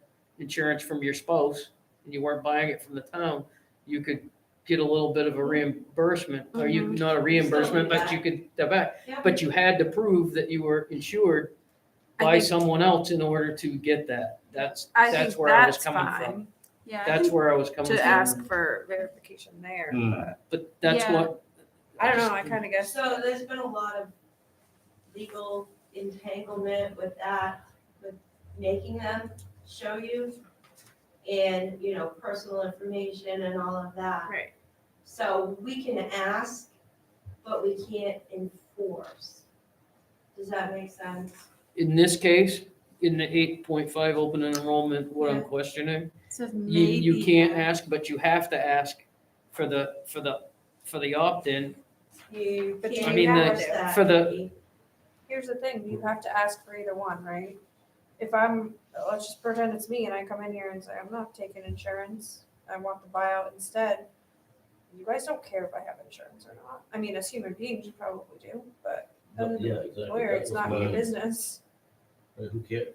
insurance from your spouse and you weren't buying it from the town, you could get a little bit of a reimbursement, or you, not a reimbursement, but you could, Yeah. but you had to prove that you were insured I by think- someone else in order to get that. That's I that's think where I was that's coming fine from. Yeah, I That's think, where I was coming to from. ask for verification there, Hmm. but But that's Yeah. what. I don't know, I kind of guess. So there's been a lot of legal entanglement with that, with making them show you. And, you know, personal information and all of that. Right. So we can ask, but we can't enforce. Does that make sense? In this case, in the 8.5 open enrollment, what I'm Yeah. questioning, it says you maybe. can't ask, but you have to ask for the opt-in. You But can't I mean, enforce the- that. for the- Here's the thing, you have to ask for either one, right? If let's just pretend it's me and I come in here and say, I'm not taking insurance, I want the buyout instead. You guys don't care if I have insurance or not. I mean, as human beings, you probably do, but as Yeah, an exactly. employer, it's not your business. Who cares?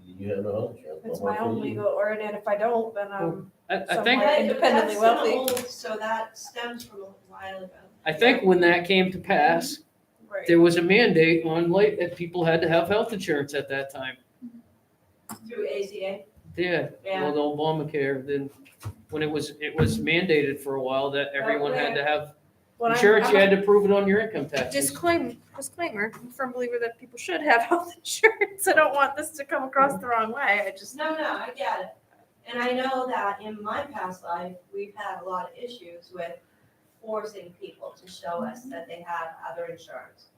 You have no health insurance. It's no more my for own you. legal, or and if I don't, then I Somewhere think, But independently that's wealthy. an old- So that stems from a while ago. I think when that came to pass, right. there was a mandate on late that people had to have health insurance at that time. Through ACA. Yeah, Yeah. well, the Obamacare, then, when it was mandated for a while that everyone had to have When insurance, I'm you a had to prove it on your income taxes. disclaimer, I'm a firm believer that people should have health insurance. I don't want this to come across the wrong way. I just, No, I get it. And I know that in my past life, we've had a lot of issues with forcing people to show us that they have other insurance.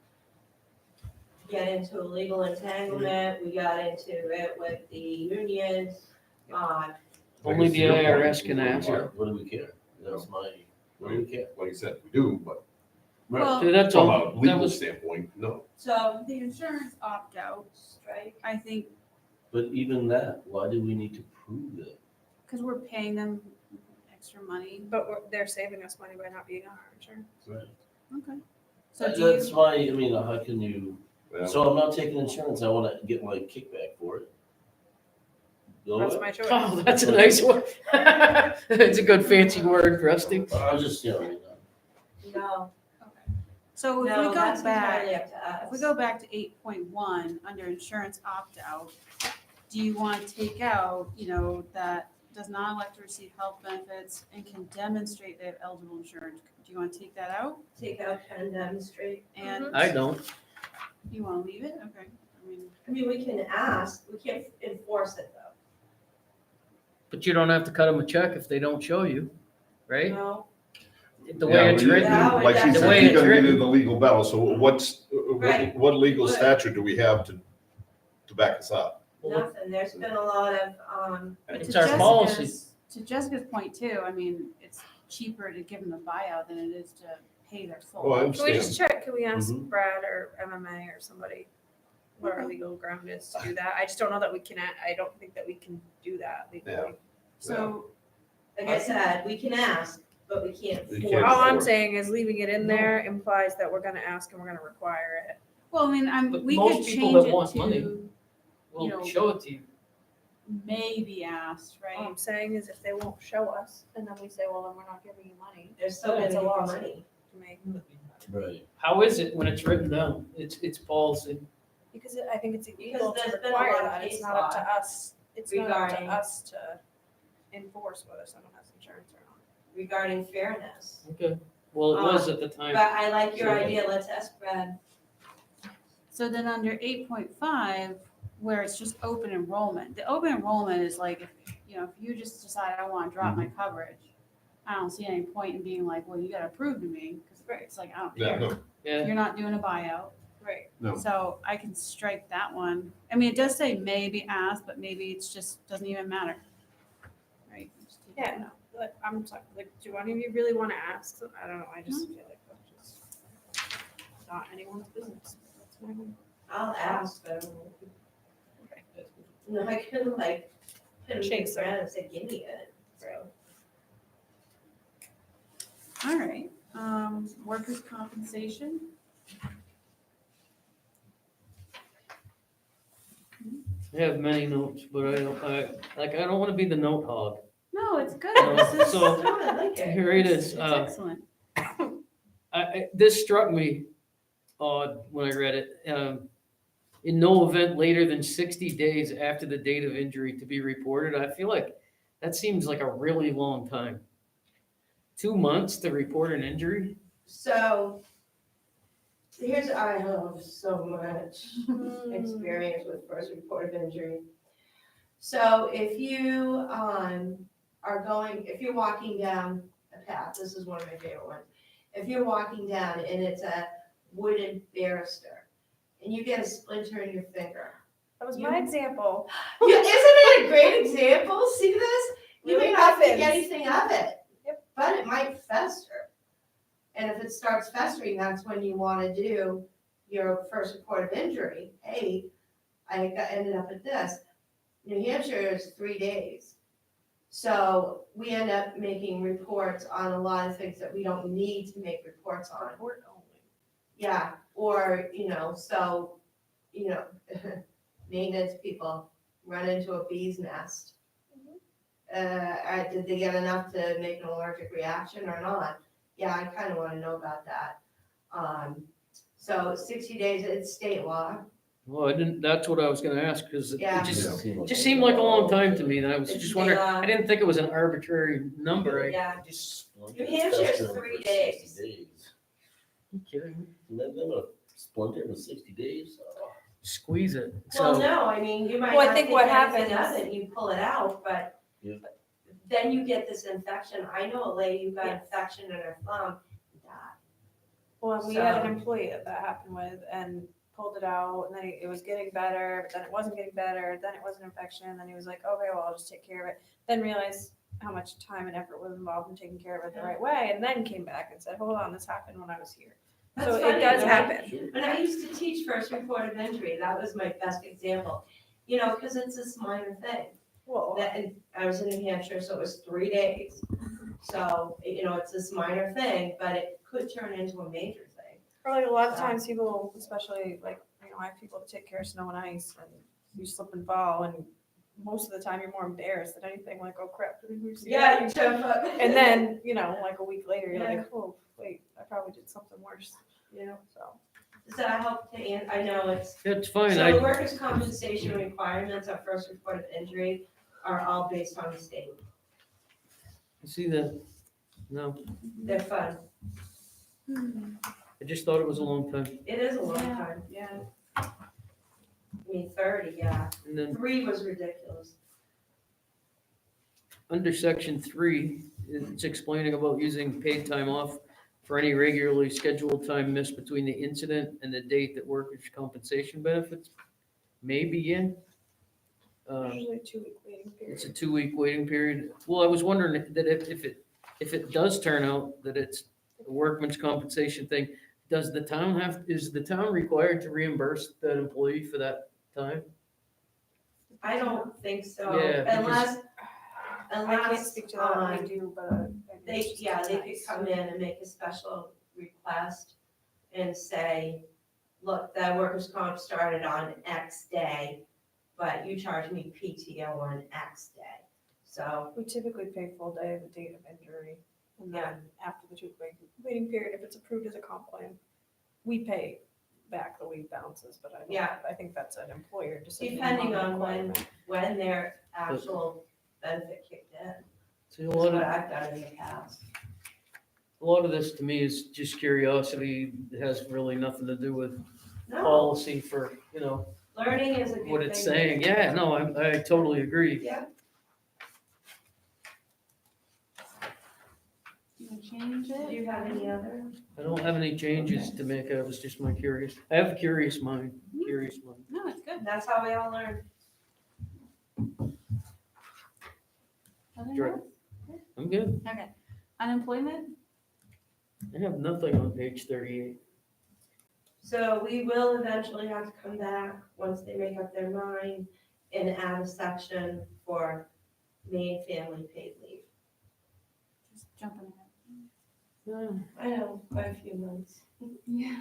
Get into a legal entanglement, we got into it with the unions, Only the IRS can ask. What do we care? That's what do we care? Like you said, we do, but Well, So that's from all, a that legal was, standpoint, no. so, the insurance opt-out, strike. I think, But even that, why do we need to prove it? because we're paying them extra money. but they're saving us money by not being on our insurance. Right. Okay. So do That's you, why, I mean, how can you, Yeah. so I'm not taking insurance, I wanna get my kickback for it. Go That's ahead. my choice. oh, that's a nice one. It's a good fancy word, Rusty. I was just, No, so if we no, go that's entirely back, up to us. if we go back to 8.1, under insurance opt-out, do you want to take out, that does not elect to receive health benefits and can demonstrate they have eligible insurance? Do you want to take that out? Take out and demonstrate. And I don't. you want to leave it? Okay. I mean, we can ask, we can't enforce it though. But you don't have to cut them a check if they don't show you, right? No, The Yeah, way it's but you- written. Yeah, Like she the said, way you it's gotta get written. in the legal battle, so Right. what legal What? statute do we have to back us up? nothing. There's been a lot of, But It's to our policy. To Jessica's point too, I mean, it's cheaper to give them the buyout than it is to pay their full. Oh, I Can we just understand. check, can we ask Mhm. Brad or MMA or somebody what our Okay. legal ground is to do that? I just don't know that we can, I don't think that we can do that legally. So, like I said, we can ask, but we can't You force. can't All I'm enforce. saying is leaving it in there implies that we're gonna ask and we're gonna require it. well, I mean, But we most could people change that it want money to We'll show it to you. maybe asked, All right? I'm saying is if they won't show us, and then we say, well, then we're not giving you money They're still It's gonna a get the loss. money. to make. right. How is it when it's written down? It's policy. Because I think it's illegal to there's been a require lot of that. It's case not up to law us. It's not up to regarding- us to enforce whether someone has insurance or not. Regarding fairness. Okay. Well, it was at the But time. I like your Sure. idea, let's ask Brad. So then under 8.5, where it's just open enrollment, the open enrollment is like, if you just decide I want to drop my coverage, I don't see any point in being like, well, you got to prove to me, because it's like, I don't Yeah, care. no, Yeah. You're not doing a buyout. Right. no. So I can strike that one. I mean, it does say maybe ask, but maybe it's just, doesn't even matter. Right? Just take Yeah, it no, out. but I'm sorry, like, do any of you really want to ask? I don't know, I just feel like that's just not anyone's business. That's my own. I'll ask, but no, I couldn't like, put him Chase in Brad and say, give me it. So, All right, workers' compensation. I have many notes, but I don't want to be the note hog. No, it's good. No, This is, so- No, I like it. Here it it's is. excellent. This struck me odd when I read it. In no event later than 60 days after the date of injury to be reported. I feel like that seems like a really long time. 2 months to report an injury? So, I have so much experience with first report of injury. So if you, if you're walking down a path, this is one of my favorite ones. If you're walking down and it's a wooden banister, and you get a splinter in your finger. That was my example. Yeah, isn't it a great example? See this? You may Really not think happens. anything of it. Yep. But it might fester. And if it starts festering, that's when you wanna do your first report of injury. Hey, ended up at this. New Hampshire is 3 days. So we end up making reports on a lot of things that we don't need to make reports on. Yeah, or, maintenance people run into a bee's nest. Did they get enough to make an allergic reaction or not? Yeah, I kind of want to know about that. So 60 days, it's state law. Well, I didn't, that's what I was gonna ask, because it Yeah. just seemed like a long time to me, and I was It's just state wondering, law. I didn't think it was an arbitrary number. Yeah, Just New Hampshire is 3 days. You kidding me? Let them a splinter in 60 days. Squeeze it. Well, So, no, I mean, you might Well, I not think think what anything of happens- it, you pull it out, but Yeah. then you get this infection. I know a lady who got Yes. infection in her thumb, died. Well, we had So- an employee that happened with and pulled it out and then it was getting better, but then it wasn't getting better, then it was an infection, and then he was like, okay, well, I'll just take care of it. Then realized how much time and effort was involved in taking care of it the right way, and then came back and said, hold on, this happened when I was here. So That's it funny, does right? happen. When I used to teach first report of injury, that was my best example. Because it's this minor thing. Well, And I was in New Hampshire, so it was 3 days. So, it's this minor thing, but it could turn into a major thing. or like a lot of times people, especially like, I have people that take care of snow and ice and you slip and fall and most of the time you're more embarrassed than anything, like, oh crap, did we see that? Yeah, you jump up. And then, like a week later, you're Yeah. like, oh, wait, I probably did something worse, so. Does that help to I know it's. it's fine. So I, the workers' compensation requirements of first report of injury are all based on the state. see that. No, They're fun. I just thought it was a long time. It is a long Yeah. time. Yeah. I mean, 30, yeah. And then 3 was ridiculous. under section 3, it's explaining about using paid time off for any regularly scheduled time missed between the incident and the date that workers' compensation benefits may begin. Usually a 2-week waiting It's period. a 2-week waiting period. Well, I was wondering that if it does turn out that it's a workman's compensation thing, is the town required to reimburse that employee for that time? I don't think so. Yeah, because- I can't Unless, speak to that, I do, but. they could come in and make a special request and say, look, that workers' comp started on X day, but you charge me PTO on X day. So, We typically pay full day of the date of injury, and then after the 2-week waiting period, if it's approved as a comp plan, we pay back the week balances, but Yeah. I think that's an employer decision. depending not a on requirement. when their actual benefit kicked in, See, a that's lot what of, I've done in the past. a lot of this to me is just curiosity. It has really nothing to do with No, policy for, learning is a good thing. what it's saying. Yeah, no, I totally agree. Yeah, You can change do it. you have any other? I don't have any changes to make. I was just I have a curious mind, curious mind. No, it's good. That's how we all learn. Nothing Sure. else? I'm good. Okay. Unemployment? I have nothing on page 38. So we will eventually have to come back, once they make up their mind, and add a section for main family paid leave. Just jumping ahead. I know, quite a few months. Yeah.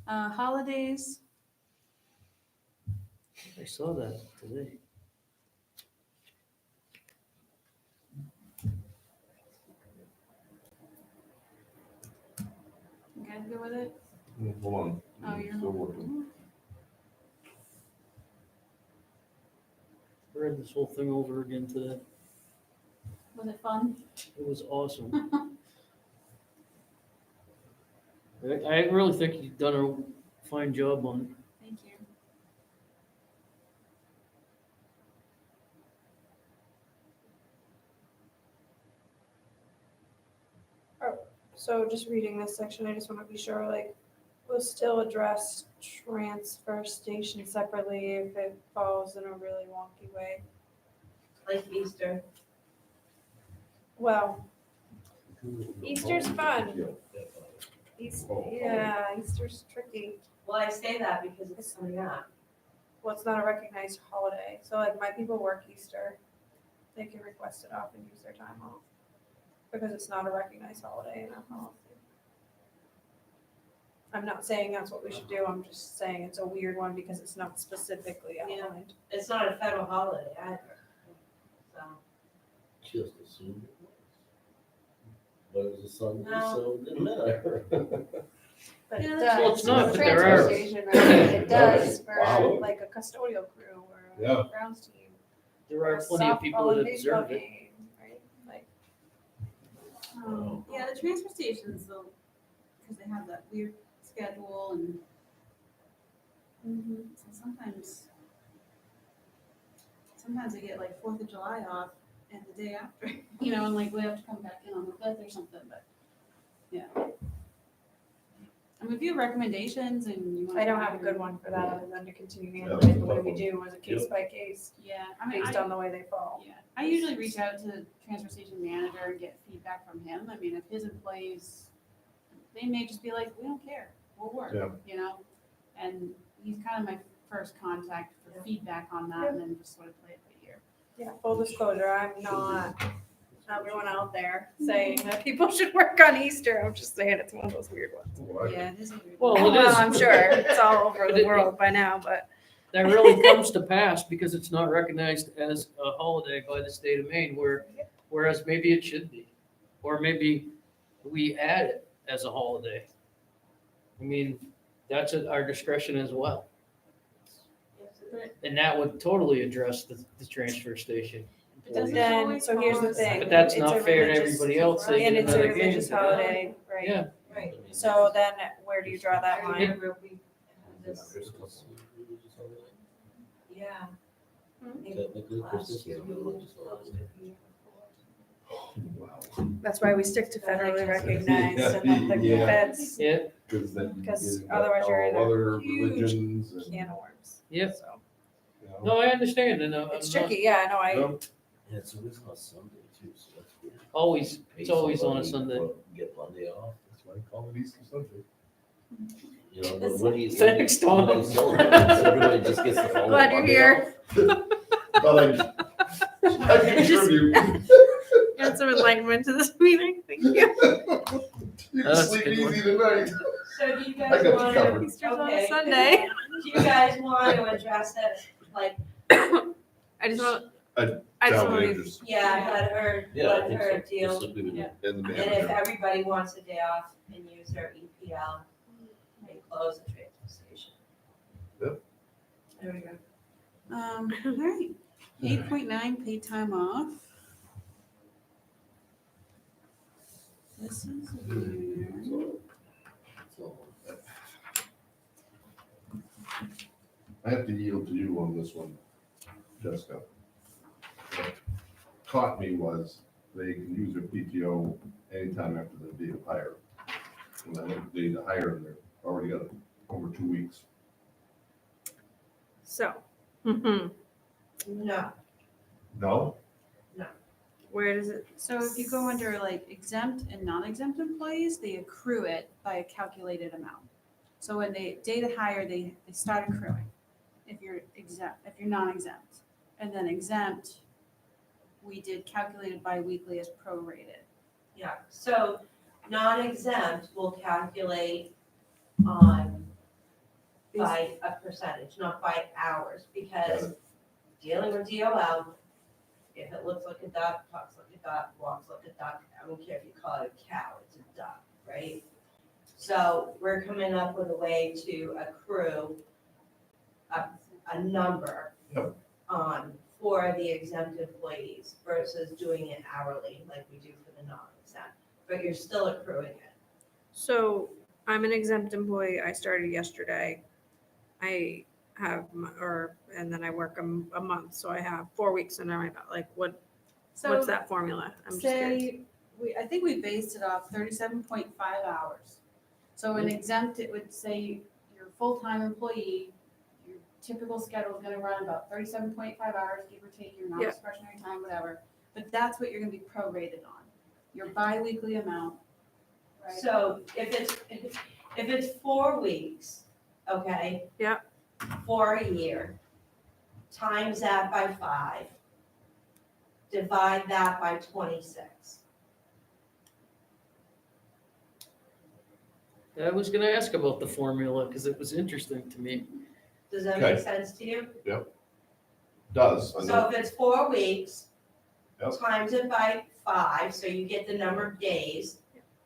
Holidays? I saw that today. You guys good with it? Hold on. Oh, you're. Still working. I read this whole thing over again today. Was it fun? It was awesome. I really think you've done a fine job on it. Thank you. So just reading this section, I just want to be sure, like, we'll still address transfer station separately if it falls in a really wonky way. Like Easter. Well, Easter's fun. Oh. Yeah, Easter's tricky. Well, I say that because it's coming up. Well, it's not a recognized holiday, so like my people work Easter. They can request it off and use their time off. Because it's not a recognized holiday in our policy. I'm not saying that's what we should do, I'm just saying it's a weird one because it's not specifically Yeah. outlined. It's not a federal holiday either. So, Just assumed it was. But it was a Sunday, No. so it didn't matter. But Yeah, it that's- does. Well, it's not, but Transfer there are. station, right? It does for Wow. like a custodial crew or Yeah. a grounds team. There or are a plenty of softball people and that baseball observe it. game, right? Like, Yeah, the transfer stations, though, because they have that weird schedule and so sometimes they get like 4th of July off and the day after, and like we have to come back in on the 5th or something, but yeah. I mean, if you have recommendations and you want. I don't have a good one for that other than to continue Yeah, handling it the way tough we one. do as a case by case, Yeah, I mean, based on the way they fall. yeah, I usually reach out to the transfer station manager and get feedback from him. I mean, if his employees, they may just be like, we don't care, we'll work, Yeah. And he's kind of my first contact for Yeah. feedback on that and then just sort of play it by ear. Yeah, full disclosure, I'm not everyone out there saying that people should work on Easter. I'm just saying it's one of those weird ones. Yeah, it is a weird. Well, one. it is. I'm sure it's all over But the it- world by now, but That really comes to pass because it's not recognized as a holiday by the state of Maine, whereas maybe it should be. Or maybe we add it as a holiday. I mean, that's at our discretion as well. And that would totally address the transfer station. It doesn't then, always so here's the fall thing. But that's it's not a fair to religious- everybody else. They And get it's a another game religious to that. holiday, right? Yeah. Right. So then where do you draw that line? Remember, we had this, yeah. Maybe Technically, last Christmas year is a we religious didn't holiday. close it the year before. Wow. That's why we stick to federally Yeah. recognized and let the Yeah. feds Yeah, Because then. Because you've got otherwise you're in a all Other huge religions and. can of worms. Yep. So, you know. no, I understand, and I'm it's not tricky, yeah, I know, Yep. And it's always on a Sunday too, so that's weird. always, Pay it's always on a somebody, Sunday. Get Monday off. That's why I call it Easter Sunday. You know, but what do you? Thanks, Tom. what do you celebrate? Everybody just gets the phone. Glad you're Monday here. But I contribute. Add some enlightenment to this meeting, thank you. You can That's a sleep good one. easy tonight. So do you I guys got you want covered. to, Easter's on a okay. Sunday. Do you guys want to address it, like, I just want, I just Town want to, managers yeah, Yeah, I let think her so. deal. Just like we would do. Yeah. and the And if manager. everybody wants a day off and use their EPL, they close the transfer station. Yep. There we go. All right, 8.9 paid time off. This is weird. So, I have to yield to you on this one, Jessica. What caught me was they can use their PTO anytime after the date of hire. And I looked at the date of hire and they're already got over 2 weeks. so, No, No? where does it, So if you go under like exempt and non-exempt employees, they accrue it by a calculated amount. So when they date hire, they start accruing if you're exempt, if you're non-exempt. And then exempt, we did calculated bi-weekly as prorated. yeah, so non-exempt will calculate on by a percentage, not by hours, because dealing with DOL, if it looks like a duck, talks like a duck, walks like a duck, I don't care if you call it a cow, it's a duck, right? So we're coming up with a way to accrue a number Yep. for the exempt employees versus doing it hourly like we do for the non-exempt, but you're still accruing it. So I'm an exempt employee. I started yesterday. I have, and then I work a month, so I have 4 weeks under my belt. Like, what's So that formula? I'm just curious. say, I think we based it off 37.5 hours. So an exempt, it would say your full-time employee, your typical schedule is gonna run about 37.5 hours, give or take your non-discretionary time, whatever. But that's what you're gonna be prorated on, your bi-weekly amount, right? So if it's 4 weeks, okay? Yeah. For a year, times that by 5, divide that by 26. I was gonna ask about the formula, because it was interesting to me. Does that make Okay. sense to you? Does, I know. So if it's 4 weeks, Yep. times it by 5, so you get the number of days,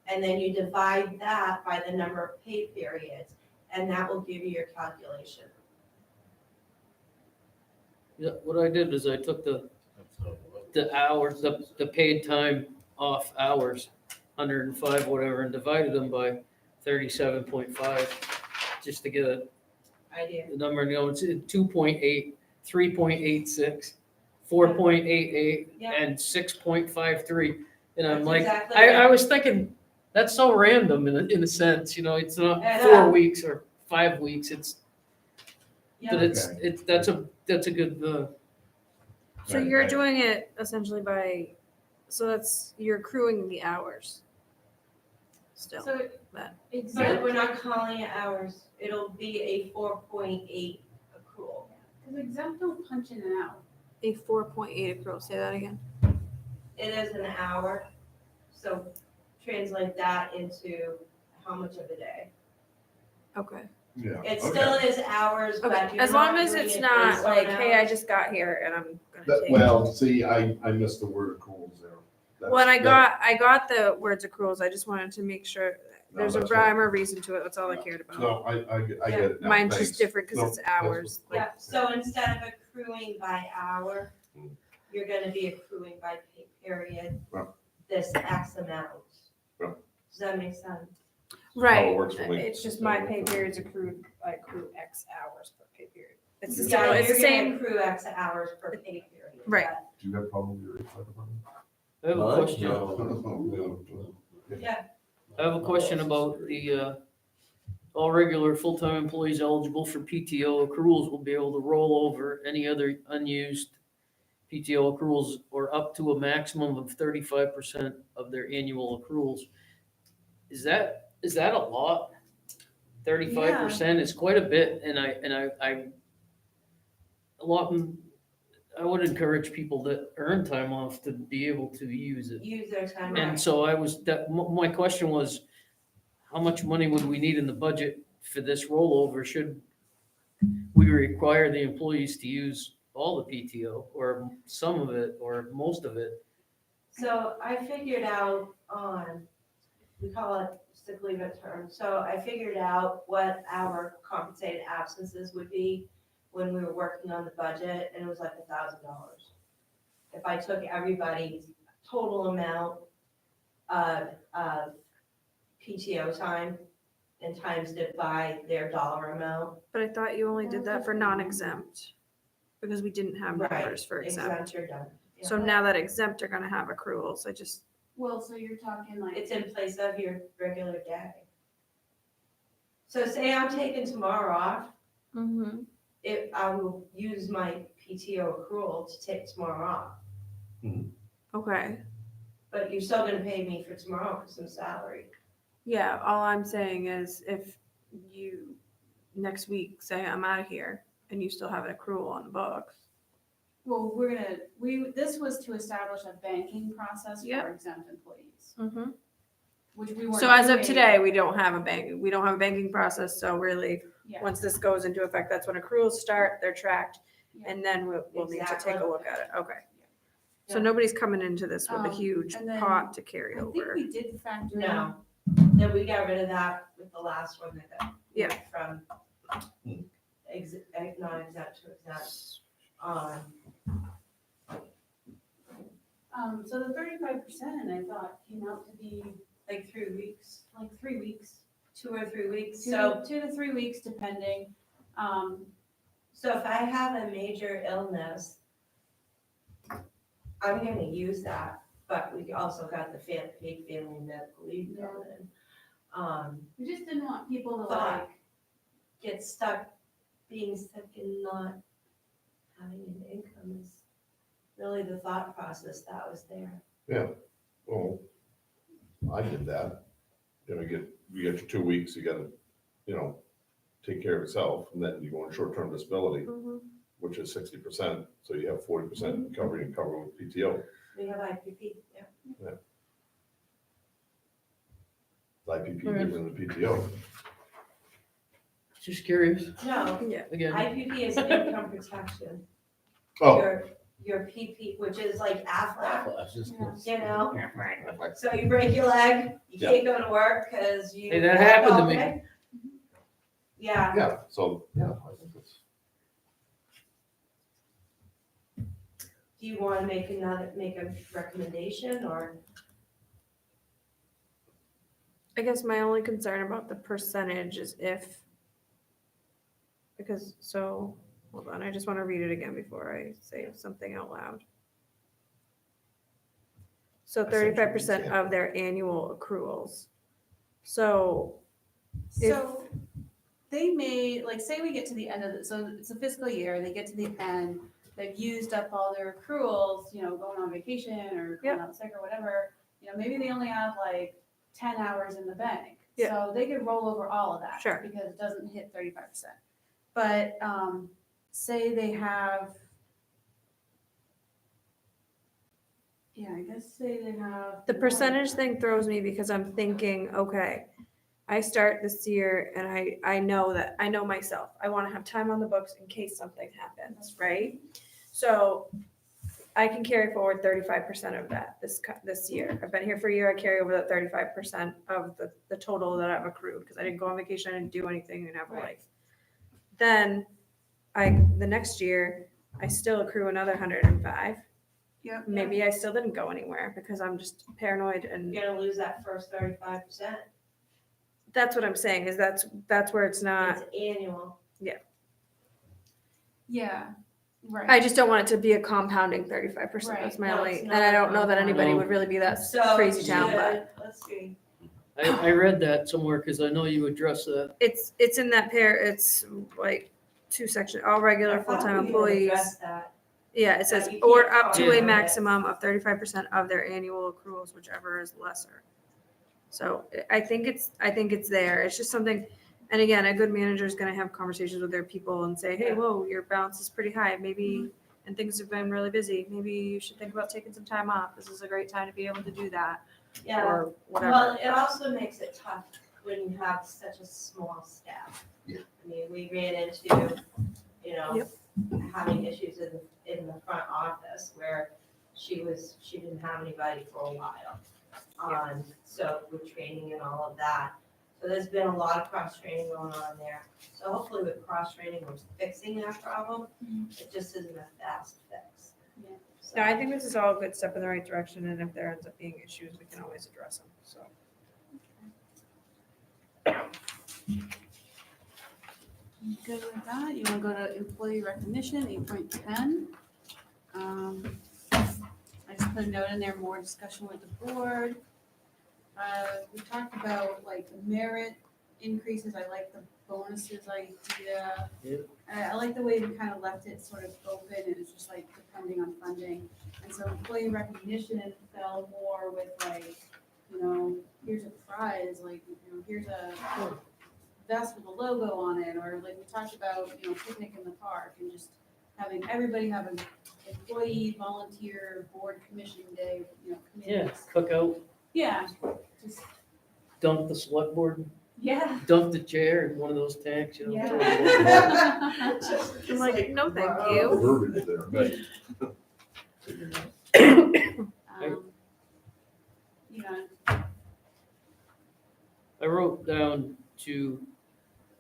and then you divide that by the number of pay periods, and that will give you your calculation. Yeah, what I did is I took the hours, the paid time off hours, 105, whatever, and divided them by 37.5, just to get a Idea. the number, it's 2.8, 3.86, 4.88, Yeah. and 6.53. And I'm That's like, exactly I right. was thinking, that's so random in a sense, it's not I 4 know. weeks or 5 weeks, but Yeah, it's, that's a good, So Right, you're right. doing it essentially so you're accruing the hours still. So that- but exempt, we're not calling it hours, it'll be a 4.8 accrual. because exempt don't punch in and out. A 4.8 accrual. Say that again. It is an hour, so translate that into how much of a day. Okay. Yeah. It okay. still is hours, but Okay. you're As long not as doing it's it not based on like, hey, I hours. just got here and I'm gonna That- take. Well, see, I missed the word accruals there. That's- When I that- got the words accruals, I just wanted to make sure No, there's a that's rhyme or reason to it. That's all I cared about. No, I get it now, Mine's thanks. just different because No, it's that's- hours. Like, Yeah, so instead of accruing by hour, Mm. you're gonna be accruing by pay period, Right. this X amount. Right. Does that make sense? right. How it works for me. It's just my pay period's accrued. I accrue X hours per pay period. It's the same. Yeah, It's the you're gonna same. accrue X hours per pay period. Right. but- Do you have a problem with your HR department? I have a What? question. Yeah, I have a question about the, all regular full-time employees eligible for PTO accruals will be able to roll over any other unused PTO accruals or up to a maximum of 35% of their annual accruals. Is that a lot? 35% is quite a bit, and I would encourage people that earn time off to be able to use it. use their time. And so my question was, how much money would we need in the budget for this rollover? Should we require the employees to use all the PTO or some of it or most of it? So I figured out we call it sick leave at term. So I figured out what our compensated absences would be when we were working on the budget, and it was like $1,000. If I took everybody's total amount of PTO time and times it by their dollar amount. But I thought you only did that for non-exempt because we didn't have Right, numbers for exempt. Exempt, you're done. Yeah. So now that exempt are gonna have accruals. Well, so you're talking like. It's in place of your regular day. So say I'm taking tomorrow off, I will use my PTO accrual to take tomorrow off. Okay. But you're still gonna pay me for tomorrow because I'm salary. Yeah, all I'm saying is if you next week say I'm out of here and you still have an accrual on the books. Well, this was to establish a banking process Yep. for exempt employees. Mm-hmm. which we weren't. So as of doing. today, we don't have a banking process, so really, Yeah. once this goes into effect, that's when accruals start, they're tracked, Yeah. and then we'll need to take a Exactly. look at it, okay. So Yeah. nobody's coming into this with a Um, huge and then pot to carry I think over. we did factor in. No, then we got rid of that with the last one that got. Yeah. From non-exempt to exempt. So the 35% I thought came out to be Like 3 weeks, like 3 weeks, 2 or 3 weeks. two, So, 2 to 3 weeks depending. so if I have a major illness, I'm gonna use that, but we also got the paid family medical leave Yeah. going. We just didn't want people to Thought. like, Get stuck, being stuck in not having an income is really the thought process that was there. Well, I did that. You get your 2 weeks, you gotta, take care of yourself, and then you go on short-term disability, Mhm. which is 60%, so you have 40% recovery and cover with PTO. We have IPP, yeah. IPP different than PTO. Just curious, No, Yeah, again. IPP is income protection. Oh, Your PP, which is like Aflac, I was just- you know? So you break your leg, you Yeah. can't go to work because you. Hey, that happened to me. Okay. Yeah, yeah, so, yeah, I think it's, do you want to make a recommendation or? I guess my only concern about the percentage is hold on, I just wanna read it again before I say something out loud. So Essentially, 35% yeah. of their annual accruals. So, If- so they may, like, say we get to the end of it, so it's a fiscal year, they get to the end, they've used up all their accruals, going on vacation or going out sick or whatever, maybe they only have like 10 hours in the bank. Yeah. So they could roll over all of that. Sure. Because it doesn't hit 35%. But, say they have, I guess say they have. the percentage thing throws me because I'm thinking, okay, I start this year and I know myself. I want to have time on the books in case something happens, right? So I can carry forward 35% of that this year. I've been here for a year. I carry over that 35% of the total that I've accrued because I didn't go on vacation, I didn't do anything and have a Right. life. Then the next year, I still accrue another 105. Yep. Maybe I still didn't go anywhere because I'm just paranoid and You're gonna lose that first 35%. that's what I'm saying is that's where it's not. It's annual. Yeah, right. I just don't want it to be a compounding 35%. Right. That's my No, only, it's and not I don't know that anybody No. would really be that So crazy town, but let's see. I read that somewhere because I know you addressed that. it's in that pair. It's like 2 sections, all regular I thought full-time we had employees. addressed that. Yeah, it says, you or can't up to a comment on it. maximum of 35% of their annual accruals, whichever is lesser. So I think it's there. It's just something, and again, a good manager is gonna have conversations with their people and say, hey, whoa, your balance is pretty high, maybe, and things have been really busy. Maybe you should think about taking some time off. This is a great time to be able to do that, Yeah, or whatever. well, it also makes it tough when you have such a small staff. Yeah. I mean, we ran into, Yep. having issues in the front office where she didn't have anybody for a while. So with training and all of that. So there's been a lot of cross-training going on there. So hopefully with cross-training, we're fixing that problem. It just isn't a fast fix. Yeah. So- No, I think this is all a good step in the right direction, and if there ends up being issues, we can always address them, so. Good with that. You want to go to employee recognition, 8.10. I just put a note in there, more discussion with the board. We talked about like merit increases. I like the bonuses idea. Yeah. I like the way we kind of left it sort of open and it's just like depending on funding. And so employee recognition fell more with like, here's a prize, like, here's a vest with a logo on it, or like we talked about, picnic in the park and just having everybody have an employee, volunteer, board, commission day, Yeah, committees. cookout. Yeah, just dunk the select board, Yeah. dunk the chair in one of those tanks, you know? Yeah. throw it in. I'm like, no, thank The you. verbiage there. Right. You know, I wrote down to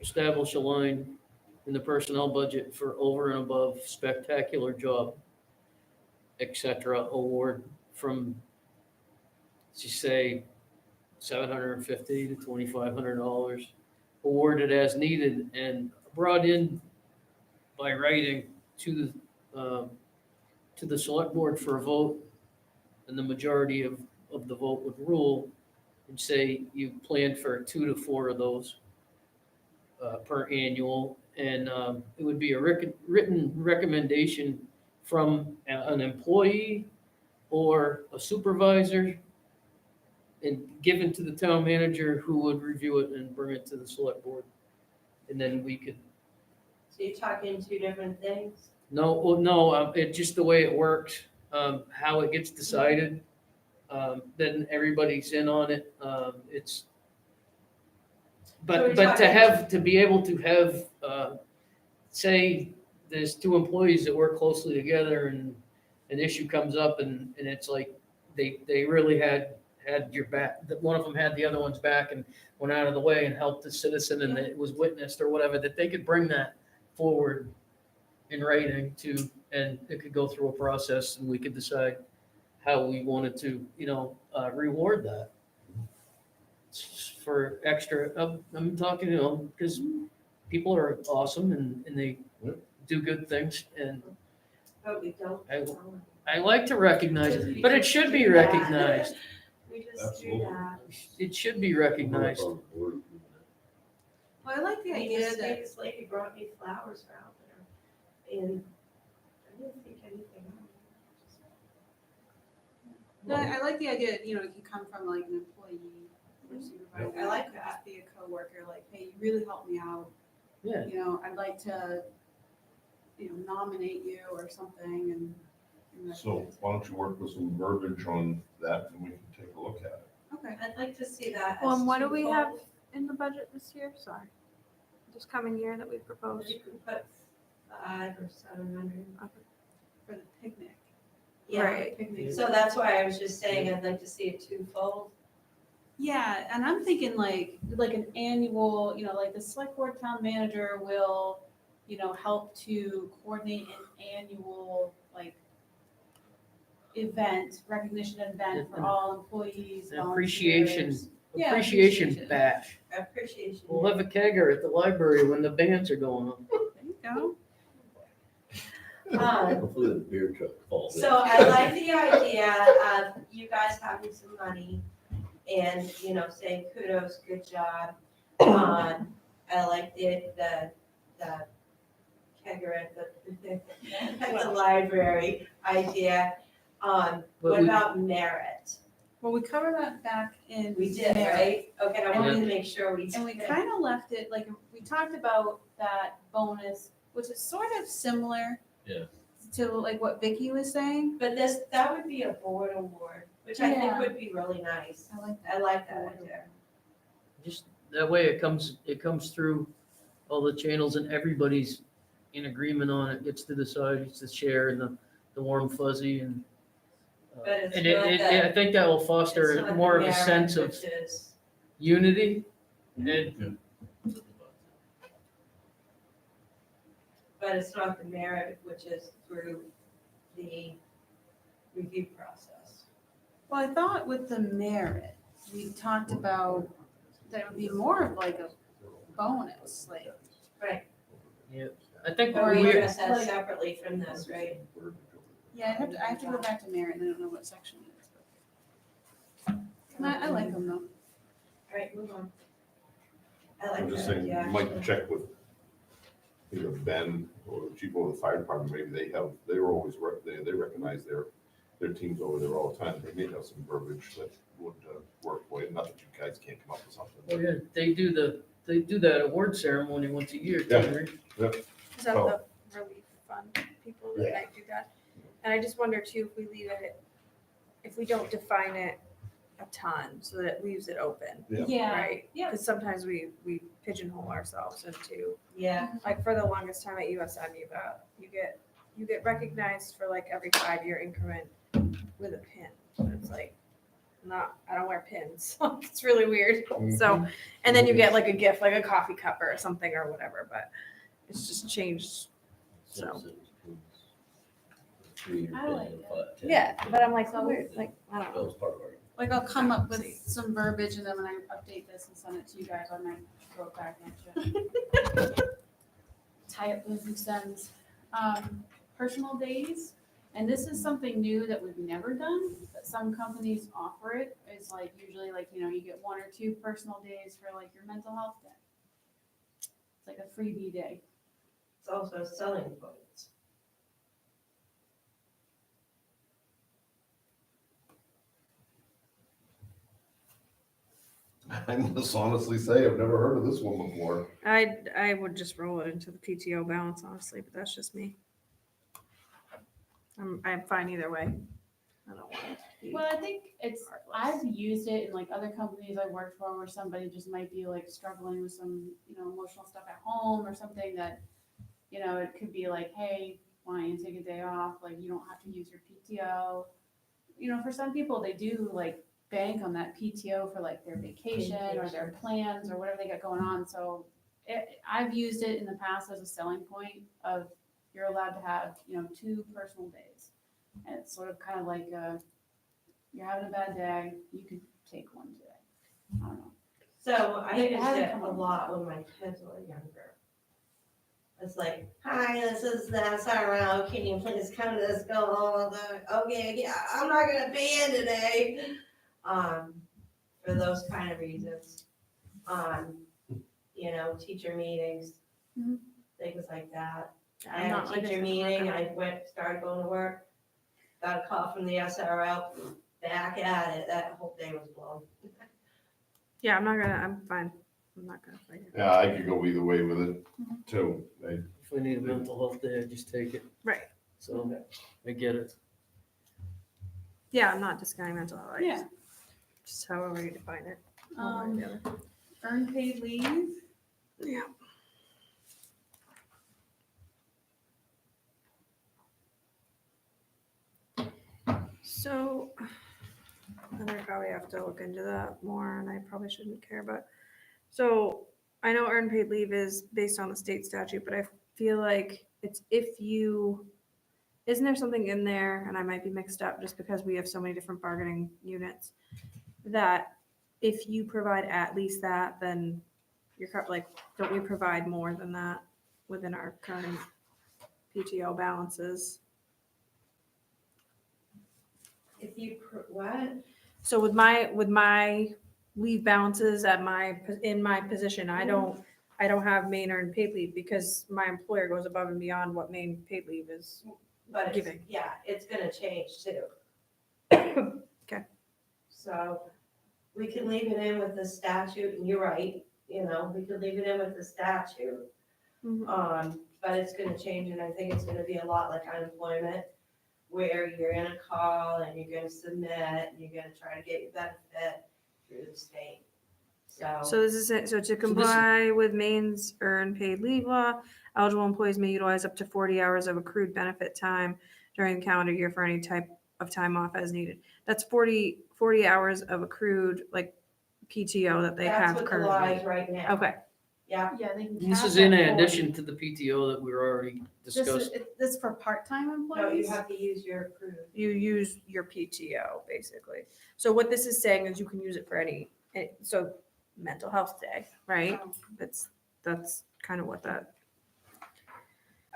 establish a line in the personnel budget for over and above spectacular job, et cetera, award from, let's just say, $750 to $2,500, awarded as needed and brought in by writing to the select board for a vote, and the majority of the vote would rule and say you plan for 2 to 4 of those per annual, and it would be a written recommendation from an employee or a supervisor and given to the town manager, who would review it and bring it to the select board. And then we could, So you're talking two different things? no, it's just the way it works, how it gets decided. Then everybody's in on it. It's, So we're but talking- to be able to have, say, there's 2 employees that work closely together and an issue comes up and it's like, they really had your back, that one of them had the other one's back and went out of the way and helped the citizen and it was witnessed or whatever, that they could bring that forward in writing to, and it could go through a process and we could decide how we wanted to, reward that. For extra, I'm talking, because people are awesome and they Yep. do good things, and But we don't. I like to recognize it, but it should be recognized. We just do Absolutely. that. It should be recognized. well, I like the I idea just, that, this lady brought me flowers for out there, and I didn't think anything of no, I like the idea, it can come from like an employee or supervisor. I like It could that. just be a coworker, like, hey, you really helped me out. Yeah, I'd like to, nominate you or something and. So why don't you work with some verbiage on that and we can take a look at it? Okay. I'd like to see that. Well, as and what do we have twofold. in the budget this year? Sorry. This coming year that we proposed. You can put 500 or 700. For the picnic. Yeah, Right. Picnic. so that's why I was just saying I'd like to see it twofold. Yeah, and I'm thinking like an annual, like the select board town manager will, help to coordinate an annual, like, event, recognition event for all employees, An appreciation, volunteers. Yeah, appreciation appreciation. bash. Appreciation. We'll have a kegger at the library when the bands are going on. There you go. Hopefully the beer truck falls in. So I like the idea of you guys having some money and, saying kudos, good job. I like the kegger at the library idea. But What we- about merit? Well, we covered that back in. We did, merit. right? Okay, I wanted to make sure we And we did. kind of left it, like, we talked about that bonus, which is sort of similar. Yeah. To like what Vicky was saying. But that would be a board award, which I think Yeah. would be really nice. I like I like that idea. Just that way it comes through all the channels and everybody's in agreement on it, gets to decide, it's the chair and the warm fuzzy and. But it's And not I think that will It's foster not more of a merit, sense of which is- unity and But it's not the merit, which is through the review process. Well, I thought with the merit, we talked about that it would be more of like a bonus, like. Right. I think Or you we're, address that separately from this, right? Yeah, I have to go back to merit, and I don't know what section it is. But I like them though. All right, move on. I like I'm just that saying, idea, you might actually. check with either Ben or the chief of the fire department, maybe they were always, they recognize their teams over there all the time. They may have some verbiage that would work for you, not that you guys can't come up with something. oh yeah, they do that award ceremony once a year, Yeah. too, right? Is that Oh. the relief fund people that might do that? And I just wonder too, if we leave it, if we don't define it a ton so that it leaves it open, Yeah. right? Yeah. Because sometimes we pigeonhole ourselves into, Yeah, like for the longest time at USM, you get recognized for like every 5-year increment with a pin. And it's like, I don't wear pins. It's really weird. So, and then you get like a gift, like a coffee cup or something or whatever, but it's just changed. So. I like Yeah, but I'm like, So- weird, like, I don't That know. was part of our. Like I'll come up with some verbiage and then when I update this and send it to you guys, I might throw it back at you. Tie up those loose ends. Personal days, and this is something new that we've never done, but some companies offer it. It's like usually like, you get 1 or 2 personal days for like your mental health day. It's like a freebie day. it's also selling points. I must honestly say, I've never heard of this one before. I would just roll it into the PTO balance, honestly, but that's just me. I'm fine either way. I don't want it to be. Well, I think I've used it in like other companies I worked for where somebody just might be like struggling with some, emotional stuff at home or something that, it could be like, hey, why don't you take a day off? Like, you don't have to use your PTO. For some people, they do like bank on that PTO for like their vacation or their plans or whatever they got going on. So I've used it in the past as a selling point of you're allowed to have, 2 personal days. And it's sort of kind of like, you're having a bad day, you could take one today. I don't know. So I It used hasn't it come a up. lot when my kids were younger. It's like, hi, this is the SRO, can you please come to this school? Okay, yeah, I'm not gonna be in today. For those kind of reasons. Teacher meetings, Mhm. things like that. I I'm had not a like teacher I'm not meeting, gonna- started going to work, got a call from the SRO, back at it, that whole day was blown. Yeah, I'm fine. I'm not gonna fight it. Yeah, I could go either way with it too. If we need a mental health day, I just take it. Right. So I get it. Yeah, I'm not discounting mental health. Yeah. Just however you define it. one way or the other. Earned paid leave. Yeah. So, and I probably have to look into that more, and I probably shouldn't care, but, so, I know earned paid leave is based on the state statute, but I feel like it's isn't there something in there, and I might be mixed up just because we have so many different bargaining units, that if you provide at least that, then you're like, don't we provide more than that within our current PTO balances? If you, what? So with my leave balances in my position, I don't have Maine earned paid leave because my employer goes above and beyond what Maine paid leave is. But it's, Giving. yeah, it's gonna change too. Okay. So we can leave it in with the statute, and you're right, we could leave it in with the statute. But it's gonna change, and I think it's gonna be a lot like unemployment, where you're gonna call and you're gonna submit, and you're gonna try to get your benefit through the state. So this is it. So to comply with Maine's earned paid leave law, eligible employees may utilize up to 40 hours of accrued benefit time during the calendar year for any type of time off as needed. That's 40 hours of accrued like PTO that they have That's what the law is currently. right now. Okay. Yeah, Yeah, they can. This cap is in at 40. addition to the PTO that we were already This is, discussed. this is for part-time no, you employees? have to use your approved. You use your PTO basically. So what this is saying is you can use it for so mental health day, right? Oh. That's kind of what that.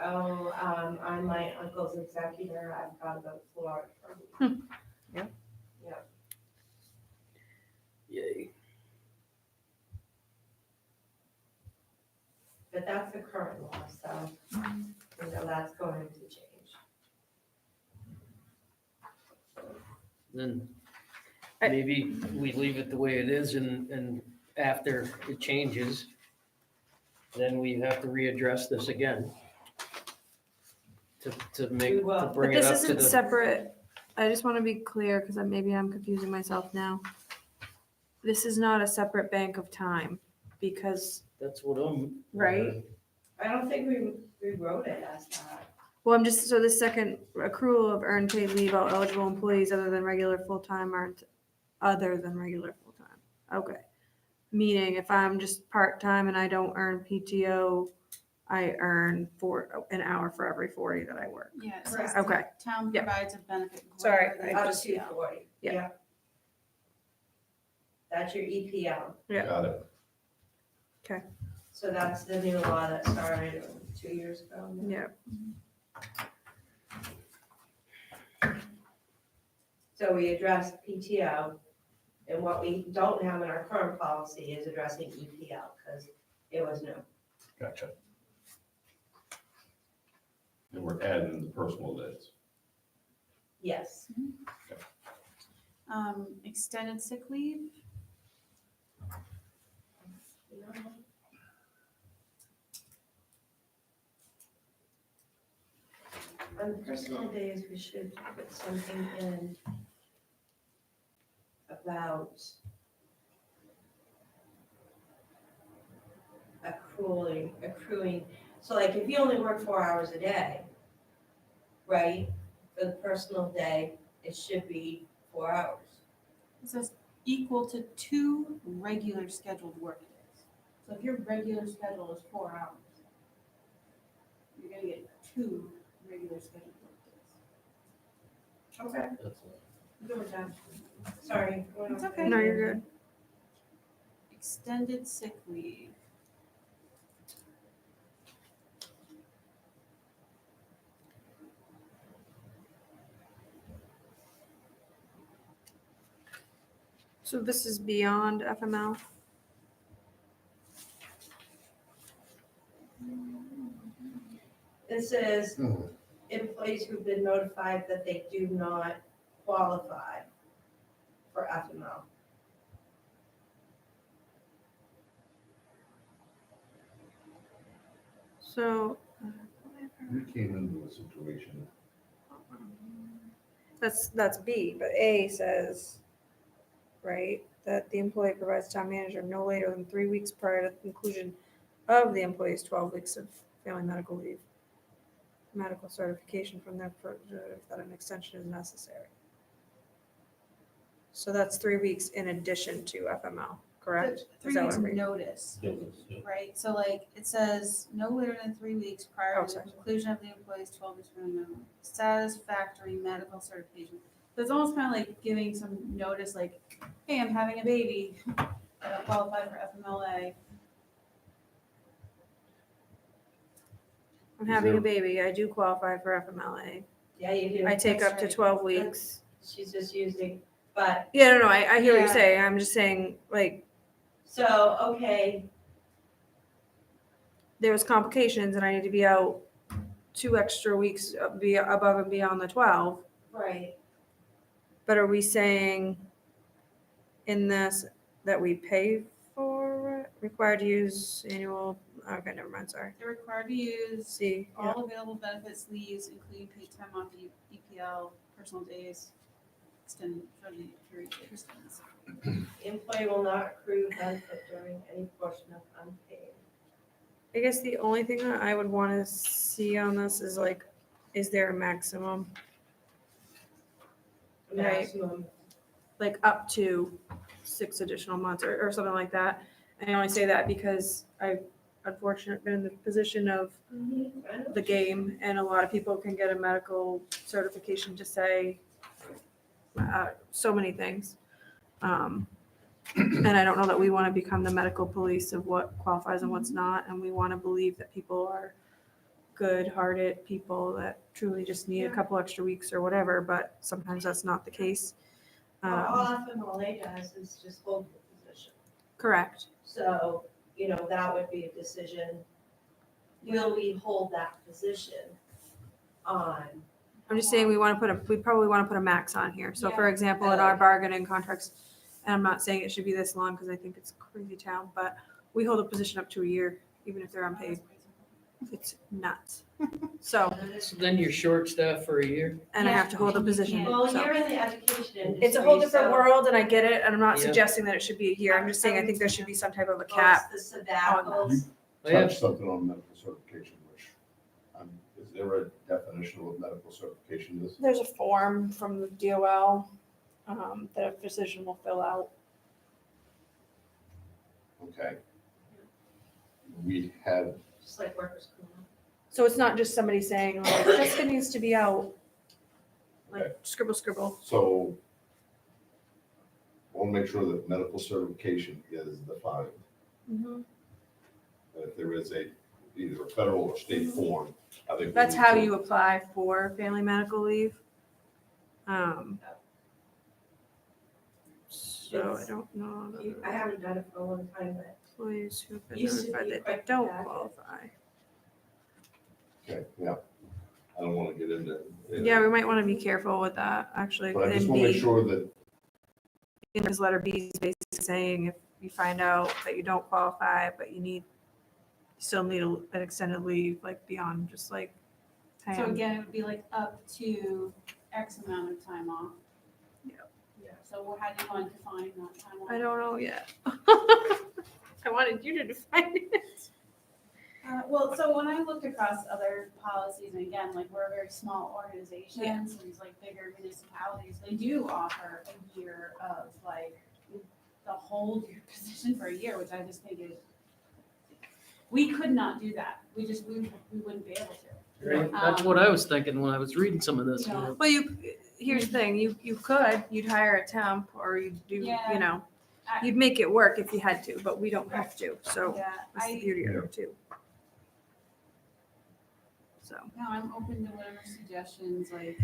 Oh, I'm my uncle's executor, I've got to go to Florida. Yay. But that's the current law, so, that's going to change. Then I- maybe we leave it the way it is and after it changes, then we have to readdress this again. To We will. to But bring it this up to isn't the, separate. I just want to be clear because maybe I'm confusing myself now. this is not a separate bank of time because, That's what I'm. Right. I don't think we wrote it as that. well, I'm just, so the second accrual of earned paid leave, all eligible employees other than regular full-time aren't, other than regular full-time. Okay. Meaning if I'm just part-time and I don't earn PTO, I earn an hour for every 40 that I work. Yeah, it says Correct. the Okay. town Yep. provides a benefit. Sorry, greater than I Up just- to 40, Yeah. yeah. That's your EPL. Yeah. Got it. So that's the new law that started 2 years ago. Yeah. So we addressed PTO, and what we don't have in our current policy is addressing EPL, because it was new. Gotcha. And we're adding the personal days. Yes. Extended sick leave, On personal days, we should put something in about accruing. So like if you only work 4 hours a day, right, for the personal day, it should be 4 hours. it says equal to 2 regular scheduled work days. So if your regular schedule is 4 hours, you're gonna get 2 regular scheduled work days. Okay. That's Go with that. Sorry. It's okay. No, you're good. Extended sick leave. So this is beyond FML? This is employees who've been notified that they do not qualify for FML. So. We came into a situation. That's B, but A says, right, that the employee provides town manager no later than 3 weeks prior to the conclusion of the employee's 12 weeks of family medical leave. Medical certification from their that an extension is necessary. So that's 3 weeks in addition to FML, correct? Three Is that weeks what I'm reading? notice, it. right? So like, it says no later than 3 weeks prior Oh, to the sorry. conclusion of the employee's 12 weeks from the satisfactory medical certification. So it's almost kind of like giving some notice, like, hey, I'm having a baby, I don't qualify for FMLA. I'm having a there- baby, I do qualify for FMLA. Yeah, you do. I take That's up to right. 12 weeks. She's just using, but, Yeah, no, I hear what you're Yeah. saying, I'm just saying, like, so, okay, there was complications and I need to be out 2 extra weeks, be above and beyond the 12. right. But are we saying in this that we pay for it? Required to use annual, okay, never mind, sorry. They're required to use See, yeah. all available benefits, leaves, including paid time off, EPL, personal days, extended maternity period, extends. The employee will not accrue benefit during any portion of unpaid. I guess the only thing that I would want to see on this is like, is there a maximum? Right. Maximum. Like up to 6 additional months or something like that. And I only say that because I've unfortunately been in the position of I know. the game and a lot of people can get a medical certification to say so many things. And I don't know that we want to become the medical police of what qualifies and what's not. And we want to believe that people are good-hearted people that truly just need a couple extra weeks or whatever, but sometimes that's not the case. All FMLA does is just hold the position. Correct. So, you know, that would be a decision. Will we hold that position on? I'm just saying we probably want to put a max on here. So for example, in Oh, our okay. bargaining contracts, and I'm not saying it should be this long because I think it's crazy town, but we hold a position up to a year, even if they're unpaid. It's nuts. So, So then you're short staffed for a year? and I have to hold a position. Well, so. you're in the education industry. It's a whole different so- world and I get it. And I'm not Yeah. suggesting that it should be a year. I'm just saying I think there should be some type of a Well, cap. it's the sabbaticals. I have, Touch something on medical certification, which, is there a definition of what medical certification is? There's a form from the DOL that a physician will fill out. Okay. We had, Just like workers' comp. So it's not just somebody saying, like, Jessica needs to be out. Okay. Like, scribble, scribble. so we'll make sure that medical certification is defined. And if there is either a federal or state form, I think. we That's need how to- you apply for family medical leave. So I don't know. I haven't done it for a long time, but Employees who've been Used to notified be that they quick don't back. qualify. Okay, yeah. I don't want to get into. Yeah, we might want to be careful with that, actually. But I just in want to make B. sure that, In his letter B is basically saying if you find out that you don't qualify, but you still need an extended leave, like beyond just like So time. again, it would be like up to X amount of time off. Yeah. So how do you want to define that time off? I don't know yet. I wanted you to define it. Well, so when I looked across other policies, and again, like we're a very small organization, Yeah. so these like bigger municipalities, they do offer a year of like, the hold your position for a year, which I just think is, we could not do that. We wouldn't be able to. right, that's what I was thinking when I was reading some of this. You know, Well, here's the thing, you'd hire a temp or you'd do, Yeah. you'd make it work if you had to, but we don't have to, so Yeah, that's the I, beauty of it too. So, no, I'm open to whatever suggestions, like,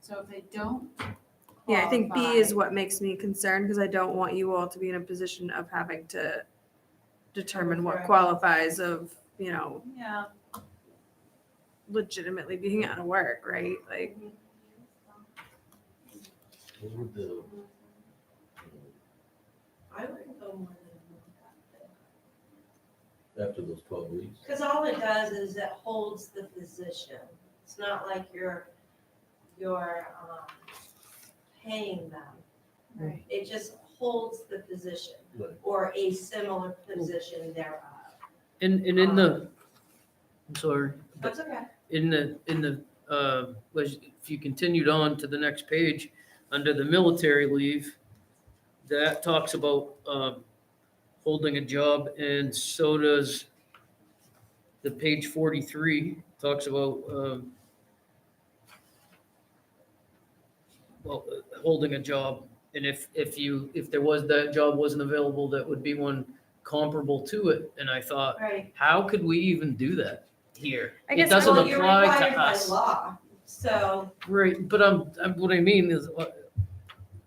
so if they don't yeah, I think B is qualify- what makes me concerned, because I don't want you all to be in a position of having to determine what Correct. qualifies of, Yeah. legitimately being out of work, right? Like, What would the, I wouldn't go more than that. after those 12 weeks? Because all it does is it holds the position. It's not like you're paying them. Right. It just holds the position Right. or a similar position thereof. And in the, I'm sorry, That's okay. in the, if you continued on to the next page, under the military leave, that talks about, holding a job, and so does the page 43, talks about, holding a job. And if that job wasn't available, that would be one comparable to it. And I thought, Right. how could we even do that here? I It guess doesn't Well, you're apply required to by us. law, so. Right, but what I mean is,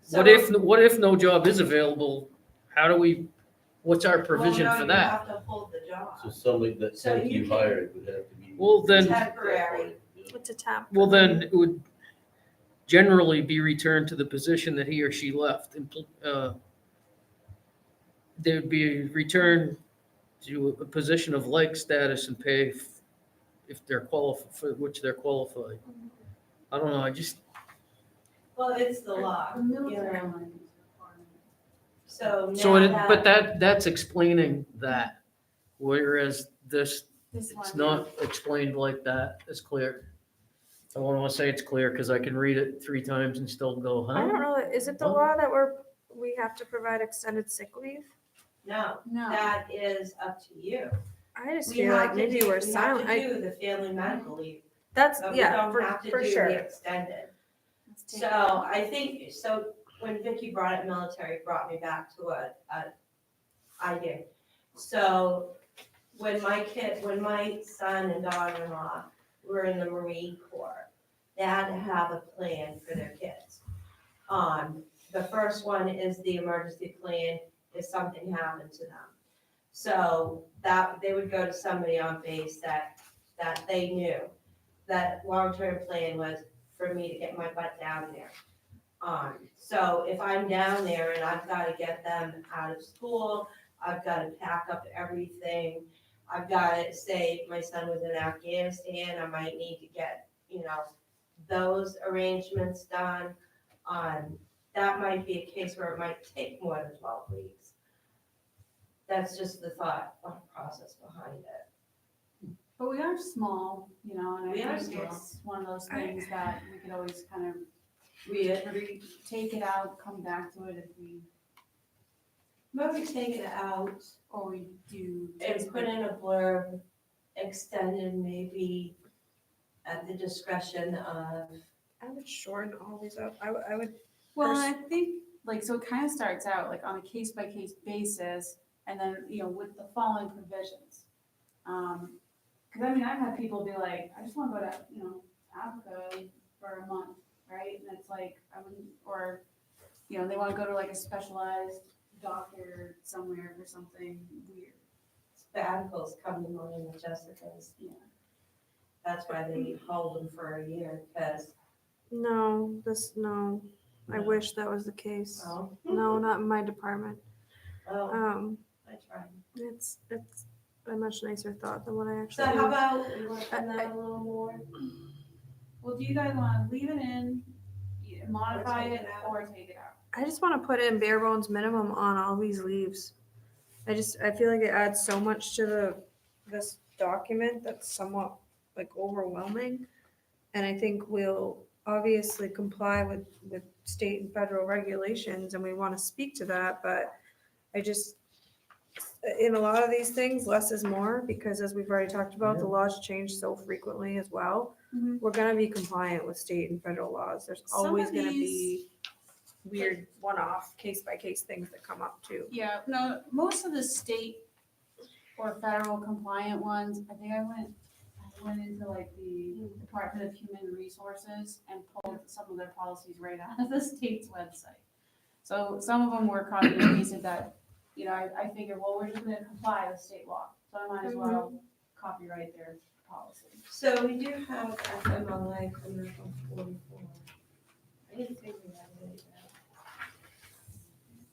so- what if no job is available? How do we, what's our provision Well, no, for you that? have to hold the job. So somebody that So temp you you can- hired would have to be. Well, then- Temporary. what's a temp? Well, then it would generally be returned to the position that he or she left. There'd be a return to a position of like status and pay if they're qualified, for which they're qualified. I don't know, I just, Well, it's the law, The military you know. one is required. So so now but that's explaining that. Whereas this, This it's one not explained like that, it's clear. I don't want to say it's clear because I can read it 3 times and still go, I don't huh? know, is it the What? law that we have to provide extended sick leave? No, No. that is up to you. I just We feel have like to maybe do- we're we have silent. to do the family medical leave, That's, but we yeah, don't for have to for do sure. the extended. Let's take So it out. I think, so when Vicky brought up military, it brought me back to a idea. So when my son and daughter-in-law were in the Marine Corps, they had to have a plan for their kids. The first one is the emergency plan if something happened to them. So that, they would go to somebody on base that they knew. That long-term plan was for me to get my butt down there. So if I'm down there and I've got to get them out of school, I've got to pack up everything, I've got it, say my son was in Afghanistan, I might need to get, those arrangements done. That might be a case where it might take more than 12 weeks. That's just the thought process behind it. But we are small, and We I are think small. it's one of those things that we could always kind of take it out, come back to it if we, Maybe take it out or we do. and put in a blurb, extended maybe at the discretion of, I would shorten all these up. I would, Well, I think, so it kind of starts out like on a case-by-case basis, and then, with the following provisions. Cause I've had people be like, I just wanna go to, Africa for a month, right? And it's like, I wouldn't, or, they wanna go to like a specialized doctor somewhere for something weird. sabbaticals come to mind with Jessica's. Yeah. That's why they hold them for a year, because, no, I wish that was the case. oh, No, not in my department. oh, I tried. It's a much nicer thought than what I So actually. how about, we want to find that a little more? Well, do you guys wanna leave it in, modify take it, it out? or take it out? I just want to put in bare bones minimum on all these leaves. I feel like it adds so much to this document that's somewhat like overwhelming. And I think we'll obviously comply with state and federal regulations and we want to speak to that, but in a lot of these things, less is more, because as we've already talked about, the laws change so frequently as well. Mhm. We're gonna be compliant with state and federal laws. There's Some of always gonna these- be weird one-off, case-by-case things that come up too. Yeah, no, most of the state or federal compliant ones, I think I went into like the Department of Human Resources and pulled some of their policies right out of the state's website. So some of them were copy and pasted that, I figured, well, we're just gonna comply with state law, so I might as well copyright their policy. So we do have FMLA commercial 44. I didn't think we had any of that.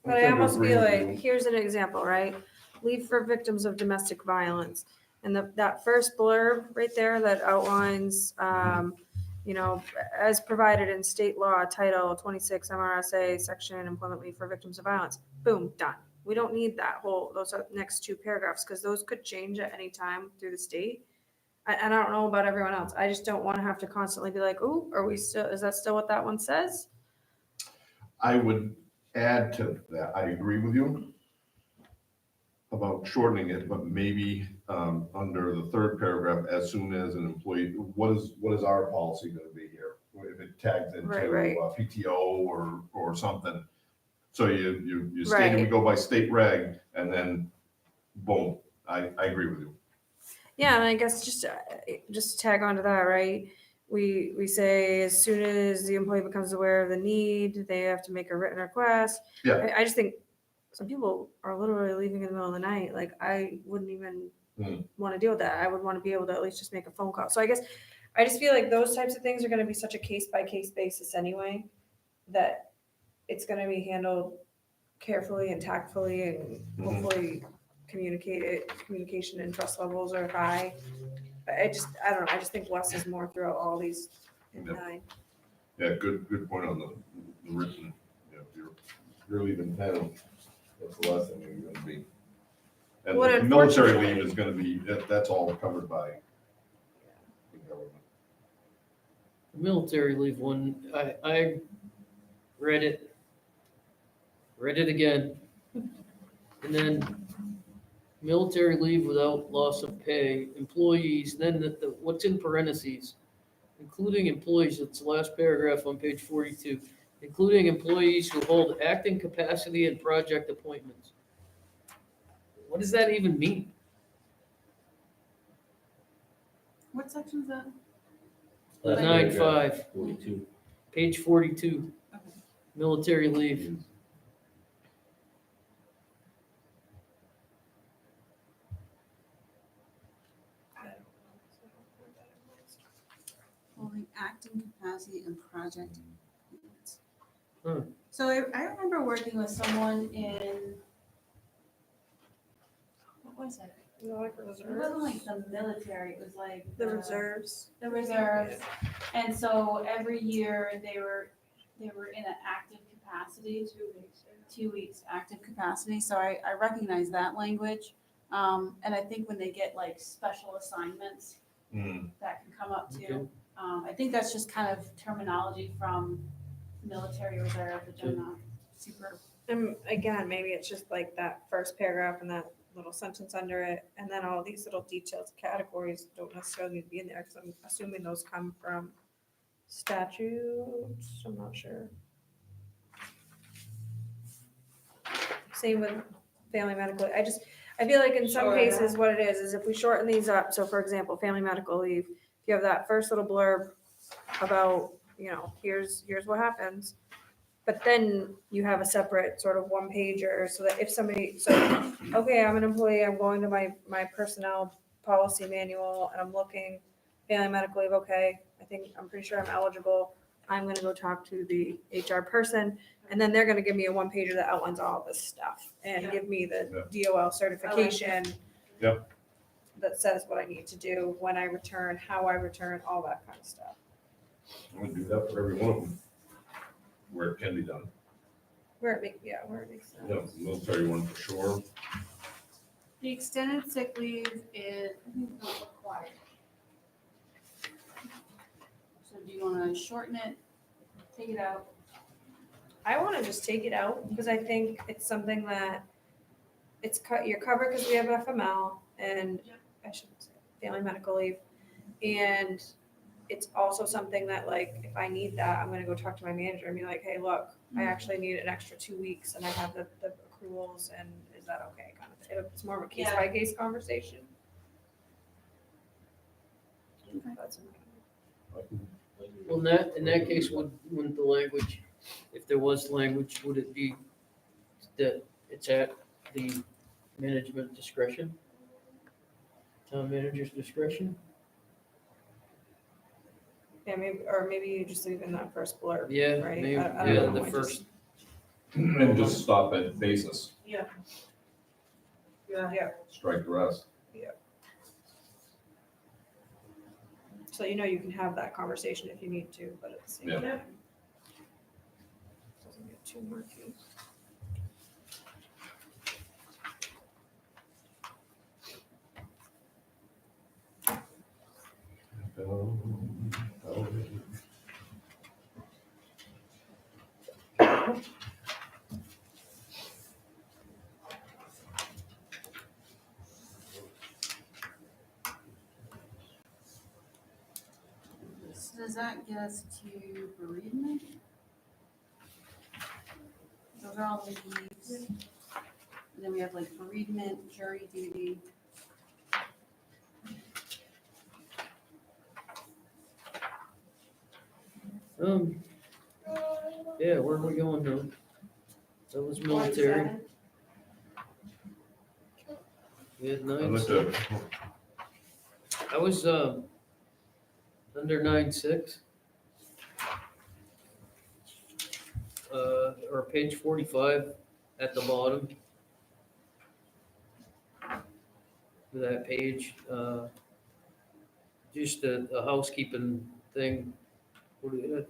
But I almost feel like, here's an example, right? Leave for victims of domestic violence. And that first blurb right there that outlines, as provided in state law, Title 26 MRSA, Section Employment Leave for Victims of Violence. Boom, done. We don't need those next two paragraphs, because those could change at any time through the state. And I don't know about everyone else. I just don't want to have to constantly be like, ooh, is that still what that one says? I would add to that, I agree with you about shortening it, but maybe under the third paragraph, as soon as an employee, what is our policy gonna be here? If it tags into Right. PTO or something. So you stated we Right. go by state reg, and then boom, I agree with you. Yeah, and I guess just to tag on to that, right? We say as soon as the employee becomes aware of the need, they have to make a written request. Yeah. I just think some people are literally leaving in the middle of the night. Like, I wouldn't even want to deal with that. I would want to be able to at least just make a phone call. So I guess I just feel like those types of things are going to be such a case by case basis anyway, that it's going to be handled carefully and tactfully, and hopefully communication and trust levels are high. I don't know, I just think less is more throughout all these Yep. 9. Yeah, good point on the written, if you're leaving town, that's the last thing you're gonna be. And What the military unfortunately- leave is gonna be, that's all covered by the government. The military leave one, I read it again. And then military leave without loss of pay, employees, then what's in parentheses, including employees, it's the last paragraph on page 42, including employees who hold acting capacity and project appointments. What does that even mean? What section is that? Last 9.5, 42. page 42, Okay. military leave. Holding acting capacity and project appointments. Hmm. So I remember working with someone in, what was it? Is that like It wasn't like reserves? the military, it was like. The reserves. The reserves. And so every year they were in an active capacity. 2 weeks active capacity, so I recognize that language. And I think when they get like special assignments, Hmm. that can come up Okay. too. I think that's just kind of terminology from military reserve, which I'm not super, And again, maybe it's just like that first paragraph and that little sentence under it, and then all these little detailed categories don't necessarily need to be in there, because I'm assuming those come from statutes, I'm not sure. Same with family medical, I feel like in some Sure. cases, what it is if we shorten these up, so for example, family medical leave, if you have that first little blurb about, here's what happens, but then you have a separate sort of one pager, so that if somebody, okay, I'm an employee, I'm going to my personnel policy manual, and I'm looking, family medical leave, okay, I'm pretty sure I'm eligible, I'm gonna go talk to the HR person, and then they're gonna give me a one pager that outlines all this stuff, and Yeah. give me the DOL certification. Yep. That says what I need to do, when I return, how I return, all that kind of stuff. I'm gonna do that for every one of them, where it can be done. Where it makes sense. Yeah, military one for sure. the extended sick leave is, I think, not required. So do you wanna shorten it, take it out? I want to just take it out because I think it's something that you're covered because we have FML and I shouldn't say family medical leave. And it's also something that like, if I need that, I'm going to go talk to my manager and be like, hey, look, I actually need an extra 2 weeks and I have the accruals and is that okay? Kind of, it's more of a case by case conversation. That's Well, in that case, wouldn't the language, if there was language, would it be that it's at the management discretion? Town manager's discretion? Yeah, maybe you just leave in that first blurb. Yeah, Right, maybe, I don't yeah, know, the I just- first, And just stop at basis, Yeah. strike the rest. So you can have that conversation if you need to, but at the same Yeah. time. Doesn't get too murky. So does that get us to bereavement? Those are all leaves. And then we have like bereavement, jury duty. yeah, where are we going now? That was military, we had I nine, looked six. at, I was, under 9.6. Or page 45 at the bottom. Of that page, just a housekeeping thing. What do you-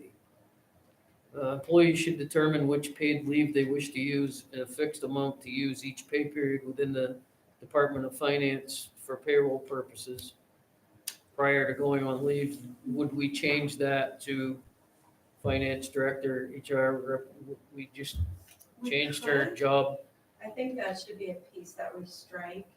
employees should determine which paid leave they wish to use and a fixed amount to use each pay period within the Department of Finance for payroll purposes. Prior to going on leave, would we change that to finance director, HR rep? We just changed her job. I think that should be a piece that we strike.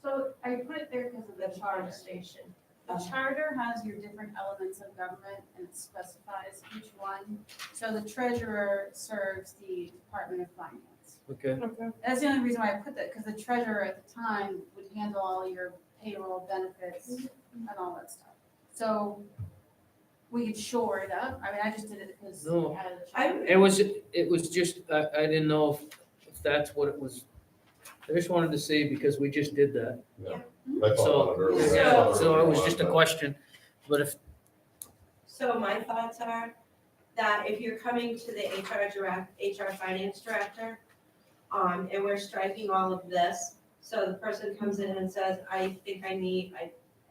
So I put it there because of the charter. Station. The charter has your different elements of government and it specifies each one. So the treasurer serves the Department of Finance. Okay, Okay. That's the only reason why I put that, because the treasurer at the time would handle all your payroll benefits and all that stuff. So we could shore it up. I mean, I just did it because No. we had a charter. it was just, I didn't know if that's what it was. I just wanted to see because we just did that. I thought about it earlier. So, I yeah, thought so it earlier was about just a that. question, but if, So my thoughts are that if you're coming to the HR finance director, and we're striking all of this, So the person comes in and says, I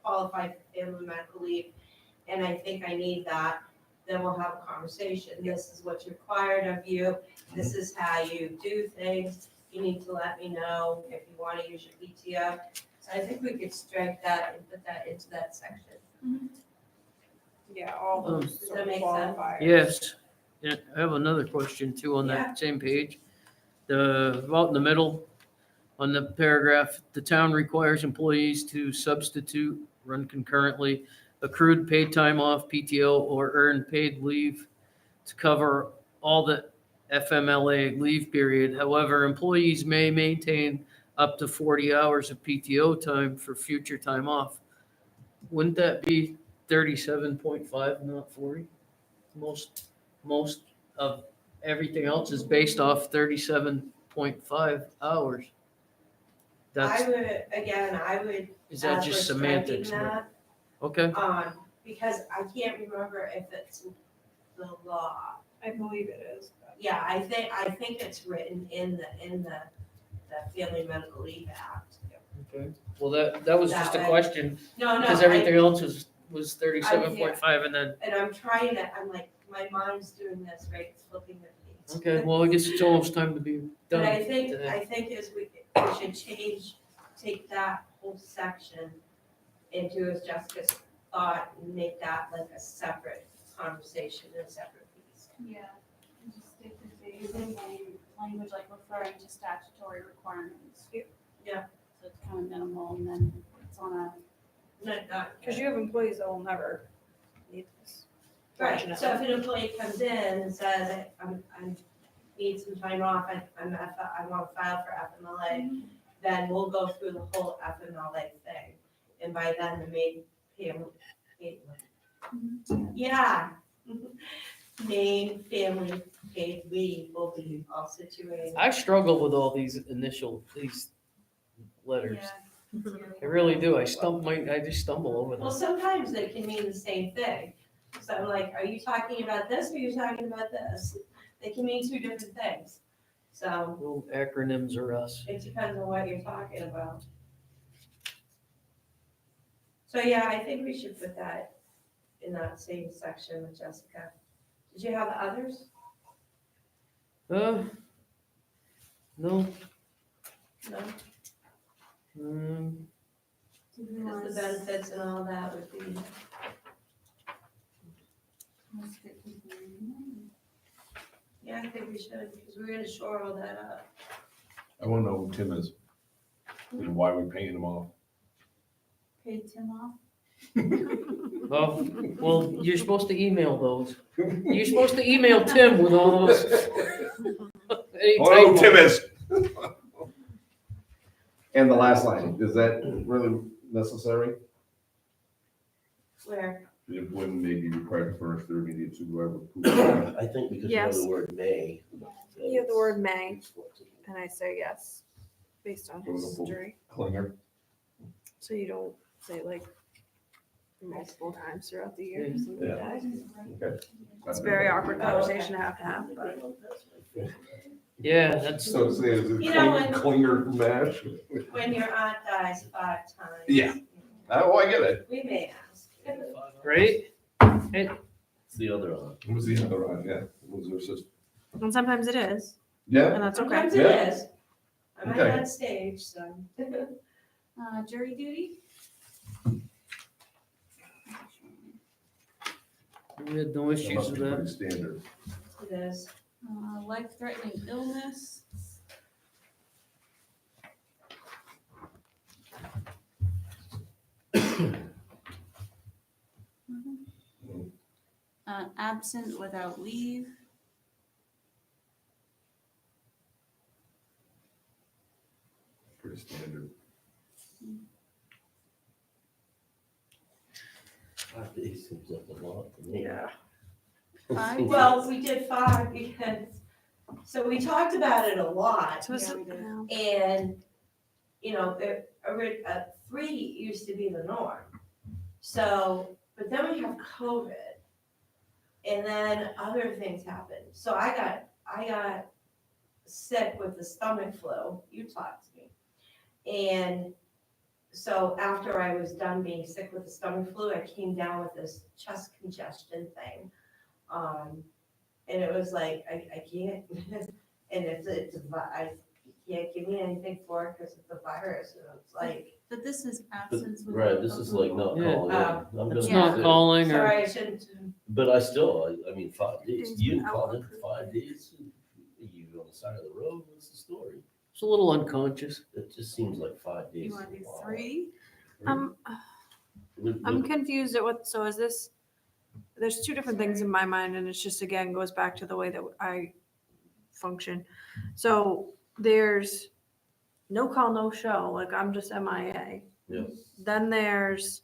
qualify for family medical leave, and I think I need that, then we'll have a conversation. This is what's required of you, this is how you do things, you need to let me know if you wanna use your PTO. So I think we could strike that and put that into that section. Yeah, all Um, those Does sort that of make sense? qualifiers. Yes, yeah, I have another question too on Yeah. that same page. About in the middle, on the paragraph, the town requires employees to substitute, run concurrently, accrued paid time off, PTO, or earned paid leave to cover all the FMLA leave period. However, employees may maintain up to 40 hours of PTO time for future time off. Wouldn't that be 37.5, not 40? Most of everything else is based off 37.5 hours. That's, I would, is that as we're just striking semantics? that, Okay, because I can't remember if it's the law. I believe it is. but- Yeah, I think it's written in the Family Medical Leave Act. okay. Well, that was just a That way. question, No, because I- everything else was 37.5 and then, And I'm trying to, I'm like, my mind's doing this, right, it's flipping the page. okay, well, I guess it's almost time to be But done I think, today. as we should take that whole section and do as Jessica's thought and make that like a separate conversation and a separate piece. Yeah, and just stick with the using language like referring to statutory requirements. Yeah. So it's kind of minimal and then it's on a, Not, Cause you have employees that will never need this. right, so if fortunately. an employee comes in and says, I need some time off, I want to file for FMLA, then we'll go through the whole FMLA thing. And by then, the main family paid leave will be all situated. I struggle with all these letters. I really do. I just stumble over Well, them. sometimes they can mean the same thing. So I'm like, are you talking about this or are you talking about this? They can mean two different things. So Little acronyms are us. it depends on what you're talking about. So yeah, I think we should put that in that same section with Jessica. Did you have others? No. No? Because the benefits and all that would be, yeah, I think we should, because we're gonna shore all that up. I wanna know who Tim is, and why we paying him off. paid Tim off. Well, you're supposed to email those. You're supposed to email Tim with all those. Any Oh, typos. Tim is. And the last line, is that really necessary? Where, The employment may be required to furnish their immediate supervisor. I think because you have Yes. the word may. You have the word may. And I say yes, based on history. Klinger. So you don't say like multiple times throughout the year. or something like that. Okay. It's a very awkward conversation to have, but. Yeah, that's, So say it's a You know, when- Klinger mash. when your aunt dies 5 times. Yeah. Oh, I get it. We may ask. right? It's the other one. What was the other one? Yeah. What was her sister? And sometimes it is, Yeah. and that's okay. Sometimes it Yeah. is. I'm at Okay. that stage, so. Jury duty? We had no That issues must with be that. pretty standard. It is. Life-threatening illness. Absent without leave. Pretty standard. 5 days seems like a lot to me. Yeah. Five? Well, we did 5 because, so we talked about it a lot. So it's, Yeah, we did. And, you know, 3 used to be the norm. So, but then we have COVID. And then other things happened. So I got sick with the stomach flu. You talked to me. And so after I was done being sick with the stomach flu, I came down with this chest congestion thing. And it was like, I can't, and you can't give me anything for it because it's a virus, and it's like, But this is But- absence with. Right, this is like not Yeah. calling in. I'm It's gonna not say- calling or, sorry, I shouldn't. But I still, I mean, 5 days, Days you without called in for approved. 5 days, you on the side of the road, what's the story? it's a little unconscious. It just seems like 5 days. You is wanna a do lot. 3? I'm confused at what, so is this, there's two different things in my mind, and it's just, again, goes back to the way that I function. So there's no call, no show, like I'm just MIA. Yeah. Then there's,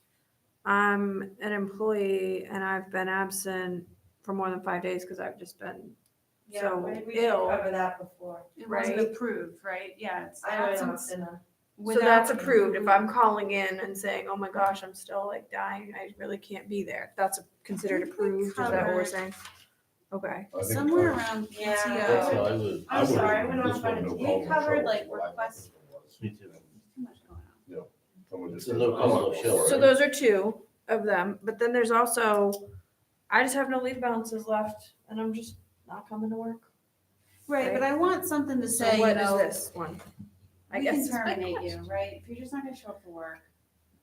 I'm an employee and I've been absent for more than 5 days because I've just been Yeah, so we did ill. cover that before. It wasn't Right. approved, right? Yeah, it's I went off absence in a, So that's approved. If I'm calling in and saying, oh my gosh, I'm still like dying, I really can't be there. That's considered think we approved, is that what we're covered- saying? Okay. I think Somewhere five- around Yeah. That's PTO. how I would, I'm sorry, I would've- went this off on one, a, no we call, no covered show, like is what I thought requests. it was. me too. Too much going on. Someone just It's a says, no "I'm call, not no going show, for it." So those are two of them, but then there's also, I just have no leave balances left and I'm just not coming to work. Right, but I want something to So say, you what is know, this one? I we guess can is my terminate you, question. right? If you're just not gonna show up for work.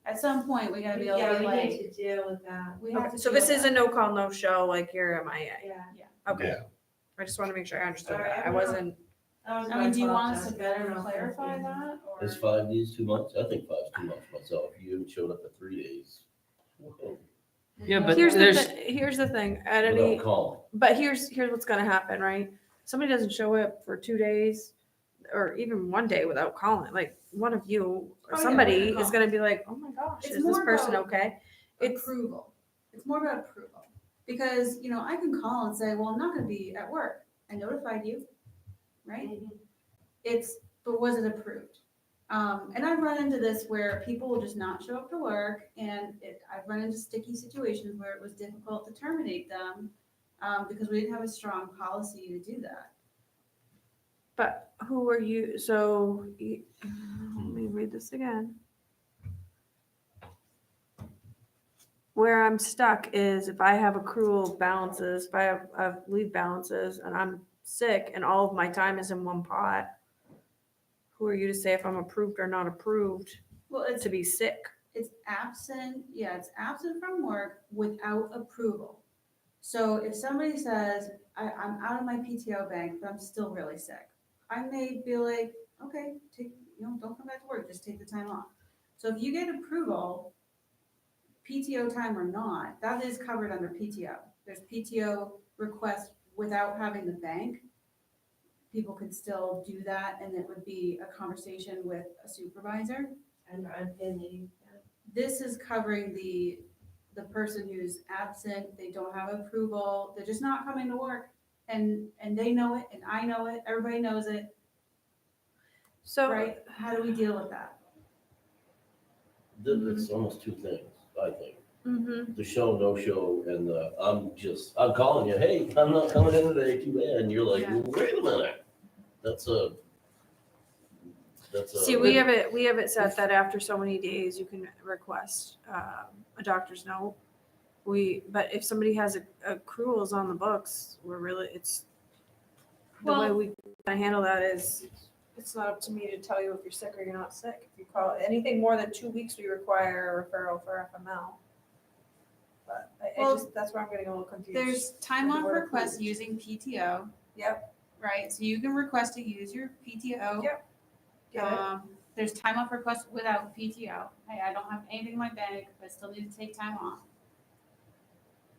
At some point, we gotta be able Yeah, to be we like, need to deal with that. we have Okay, to. so deal this with is a that. no call, no show, like you're MIA. Yeah. Okay. Yeah. I just want to make sure I understood Alright, that. I I don't know. wasn't, That was I my mean, do you fault, want us to Jessica. I don't know if I clarify did. that, or? Is 5 days too much? I think 5's too much myself. You haven't showed up for 3 days. Whoa. Yeah, but here's there's- here's the thing, at any, Without calling. but here's what's gonna happen, right? Somebody doesn't show up for 2 days or even 1 day without calling, like one of you or Oh, yeah, somebody we're gonna is gonna be like, oh my gosh, It's is this more person about- okay? It's, Approval. It's more about approval. Because, you know, I can call and say, well, I'm not gonna be at work. I notified you, right? But was it approved? And I've run into this where people will just not show up to work, and I've run into sticky situations where it was difficult to terminate them, because we didn't have a strong policy to do that. but who are you, so, let me read this again. Where I'm stuck is if I have accrual balances, if I have leave balances and I'm sick and all of my time is in one pot, who are you to say if I'm approved or not approved Well, to be sick? it's absent from work without approval. So if somebody says, I'm out of my PTO bank, but I'm still really sick, I may be like, okay, don't come back to work, just take the time off. So if you get approval, PTO time or not, that is covered under PTO. There's PTO requests without having the bank. People could still do that, and it would be a conversation with a supervisor. And I've been eating. This is covering the person who's absent, they don't have approval, they're just not coming to work. And they know it, and I know it, everybody knows it, So, right? How do we deal with that? It's almost two things, I think. mhm. The show, no show, and the, I'm calling you, hey, I'm not coming in today, too bad. And you're like, Yeah. wait a minute. That's a. See, we have it set that after so many days, you can request a doctor's note. But if somebody has accruals on the books, it's, the way Well- we handle that is, it's not up to me to tell you if you're sick or you're not sick. If you call, anything more than 2 weeks, we require a referral for FML. But Well, that's where I'm getting a little confused. There's time off Word requests approved. using PTO. Yep. Right, so you can request to use your PTO. Yep. Get it? There's time off requests without PTO. Hey, I don't have anything in my bank, but I still need to take time off.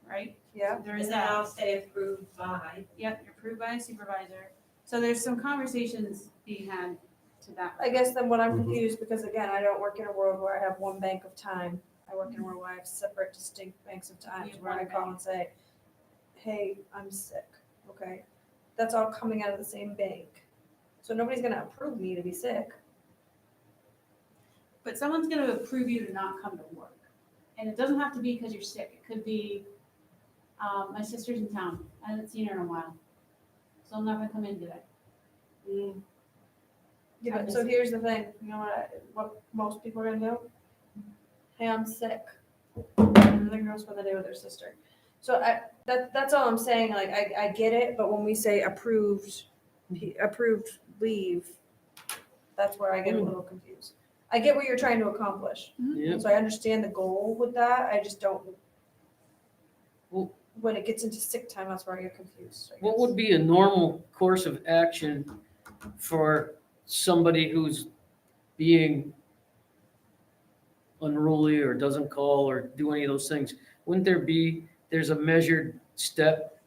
Right? Yeah. There is And then that. I'll say approved by. Yep, you're approved by a supervisor. So there's some conversations being had to that. I guess then what I'm Mhm. confused, because again, I don't work in a world where I have one bank of time. I work in a world where I have separate distinct banks of time, You have where I one call bank. and say, hey, I'm sick, okay? That's all coming out of the same bank. So nobody's gonna approve me to be sick. But someone's gonna approve you to not come to work. And it doesn't have to be because you're sick. It could be, my sister's in town. I haven't seen her in a while. So I'm not gonna come in today. Yeah, but so here's the thing, you know what most people are gonna do? Hey, I'm sick. And they're gonna go spend the day with their sister. So that's all I'm saying, like, I get it, but when we say approved leave, that's where I get a little confused. I get what you're trying to accomplish, Yep. so I understand the goal with that, I just don't. Well- When it gets into sick time, that's where I get confused, I What guess. would be a normal course of action for somebody who's being unruly or doesn't call or do any of those things? Wouldn't there's a measured step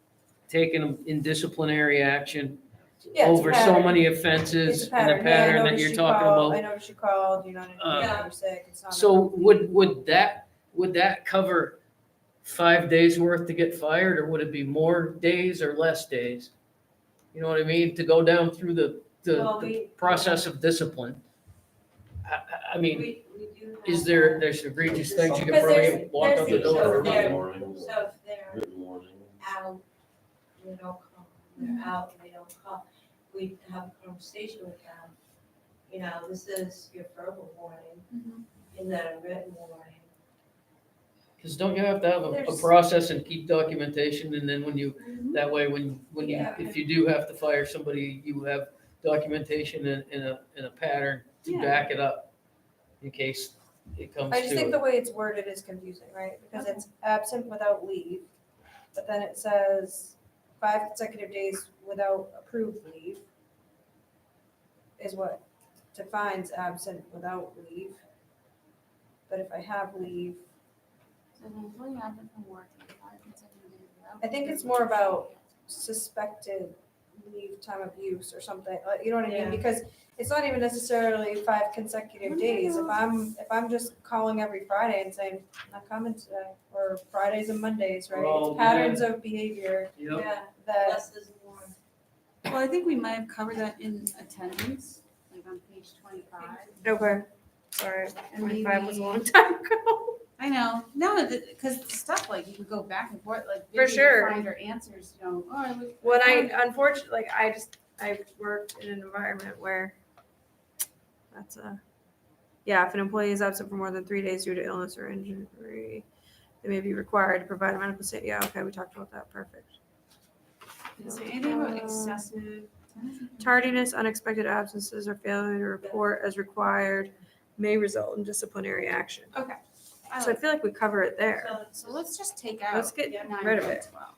taken in disciplinary action Yeah, it's a over so pattern. many It's offenses a and the pattern. Hey, I pattern that noticed you're you talking called. I about? noticed you called, you're not in, Uh, you're sick, it's not. So would that cover 5 days worth to get fired, or would it be more days or less days? You know what I mean? To go down through the Well, process of discipline. I mean, We do have. is there's egregious things you can Because probably walk out the there's door? so or there- nothing? So if they're Good morning. out, they don't call, they're out, they don't call, we have a conversation with them. You know, this is your verbal warning, and then a written warning. Because don't you have to have a There's- process and keep documentation, and then that way, when you, Yeah. if you do have to fire somebody, you have documentation in a pattern to Yeah. back it up in case it comes I just think to the it. way it's worded is confusing, right? Because it's absent without leave, but then it says 5 consecutive days without approved leave is what defines absent without leave. But if I have leave, So the employee absent from work for 5 consecutive days without- I think it's more about suspected leave time of use or something, you know what I mean? Yeah. Because it's not even necessarily 5 consecutive days. If I'm just calling every Friday and saying, I'm not coming today, or Fridays and Mondays, right? Oh, It's patterns of behavior Yep. Yeah, that, less is more. Well, I think we might have covered that in attendance, like on page 25. okay, sorry, And 25 was a maybe- long time ago. I know, no, because stuff like you can go back and forth, like For Vicky would sure. find her answers, you know, oh, I was. When found I, unfortunately, like, I've worked in an environment where that's yeah, if an employee is absent for more than 3 days due to illness or injury, they may be required to provide a medical statement. Yeah, okay, we talked about that, perfect. Is there anything about excessive? Tardiness, unexpected absences, or failure to report as required may result in disciplinary action. Okay. So I feel like we cover it there. So let's just take out. Let's get 9 rid of and it. 12.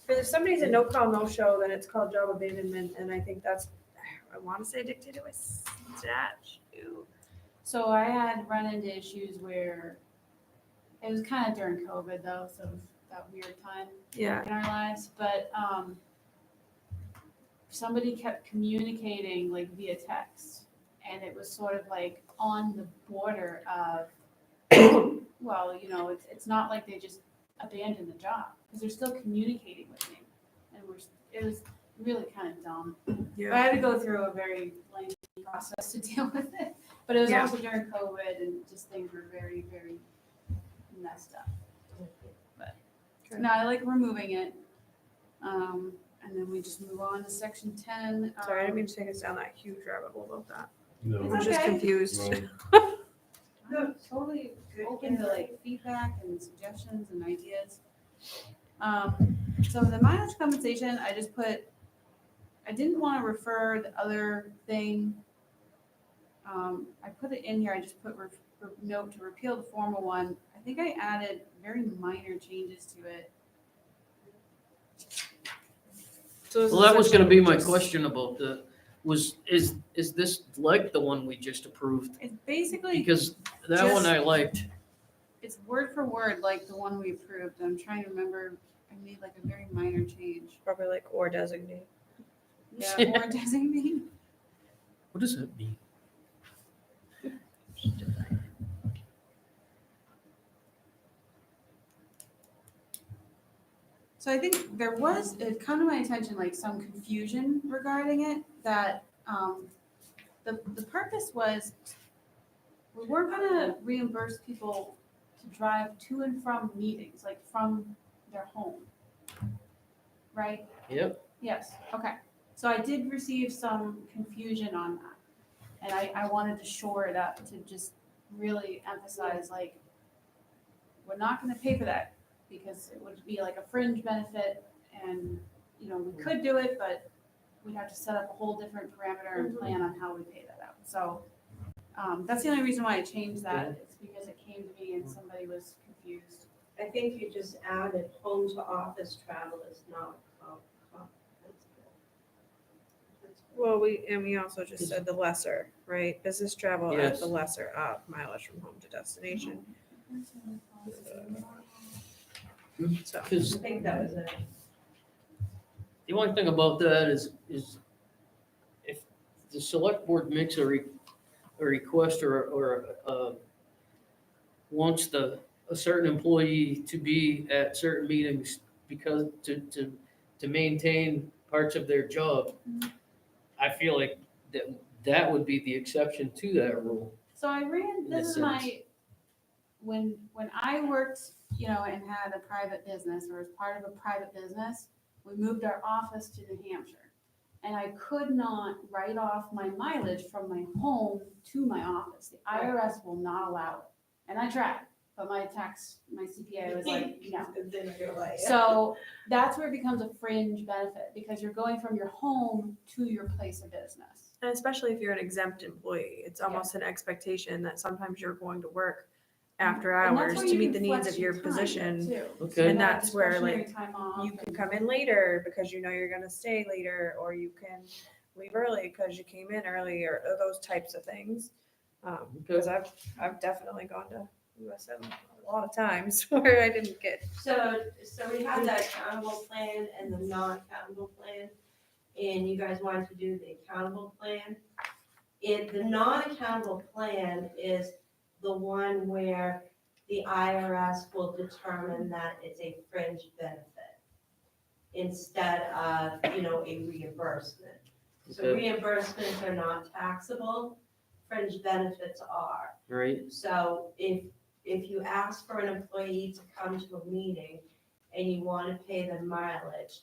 Because if somebody's a no call, no show, then it's called job abandonment, and I think that's, I want to say dictated by statute. So I had run into issues where it was kind of during COVID though, so it was that weird time Yeah, in our lives, but somebody kept communicating like via text, and it was sort of like on the border of, well, you know, it's not like they just abandoned the job, because they're still communicating with me, and it was really kind of dumb. But I had to go through a very lengthy process to deal with it, but it was Yeah. also during COVID, and just things were very, very messed up. But Okay. no, I like removing it. And then we just move on to section 10. Sorry, I didn't mean to take us down that huge rabbit hole about that. No. It's I'm just okay. confused. No, totally open to like feedback and suggestions and ideas. So the mileage compensation, I just put, I didn't want to refer the other thing. I put it in here, I just put note to repeal the former one. I think I added very minor changes to it. Well, that was gonna be my question about is this like the one we just approved? It's basically, Because that one I liked. it's word for word like the one we approved. I'm trying to remember, I made like a very minor change. Probably like or designate. Yeah, or designate. What does that mean? So I think there was, it come to my attention, like some confusion regarding it, that the purpose was, we weren't gonna reimburse people to drive to and from meetings, like from their home. Right? Yep. Yes, okay. So I did receive some confusion on that. And I wanted to shore it up to just really emphasize, like, we're not gonna pay for that because it would be like a fringe benefit and, you know, we could do it, but we'd have to set up a whole different parameter and plan on how we pay that out. So, that's the only reason why I changed that. It's because it came to me and somebody was confused. I think you just added home to office travel is not comprehensible. Well, we also just said the lesser, right? Business travel at Yes. the lesser of mileage from home to destination. So, I Because think that was it. the only thing about that is if the select board makes a request or wants a certain employee to be at certain meetings because to maintain parts of their job, I feel like that would be the exception to that rule. So I ran, In this a is my, when I worked, you know, and had a private business or was part of a private business, we moved our office to New Hampshire. And I could not write off my mileage from my home to my office. The IRS will not allow it. And I tried, but my CPA was like, no. Then you're like, So that's where it becomes a fringe benefit because you're going from your home to your place of business. and especially if you're an exempt employee, it's almost an expectation that sometimes you're going to work after And that's hours where to you meet can the needs flex of your time position. too. Okay. So you And have that's where, like, discretionary time off You can and- come in later because you know you're gonna stay later, or you can leave early because you came in early, or those types of things. Because I've definitely gone to USM a lot of times where I didn't get. So we have the accountable plan and the non-accountable plan, and you guys wanted to do the accountable plan. The non-accountable plan is the one where the IRS will determine that it's a fringe benefit instead of, you know, a reimbursement. So Okay. reimbursements are not taxable, fringe benefits are. Right? So if you ask for an employee to come to a meeting and you want to pay them mileage,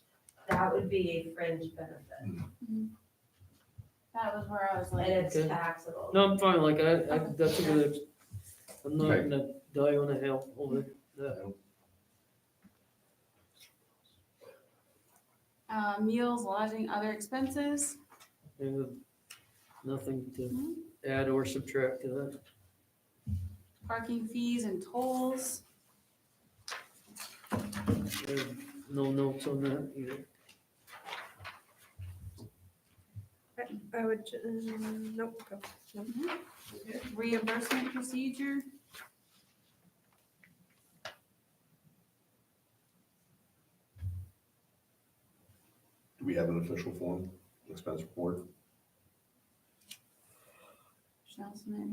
that would be a fringe benefit, That was where I was like. and it's Okay. taxable. No, I'm fine, like, that's a good, I'm not gonna die on a hill over that. Meals, lodging, other expenses. I have nothing to add or subtract to that. Parking fees and tolls. I have no notes on that either. I would, nope, go. Reimbursement procedure. Do we have an official form, expense report? Shall submit.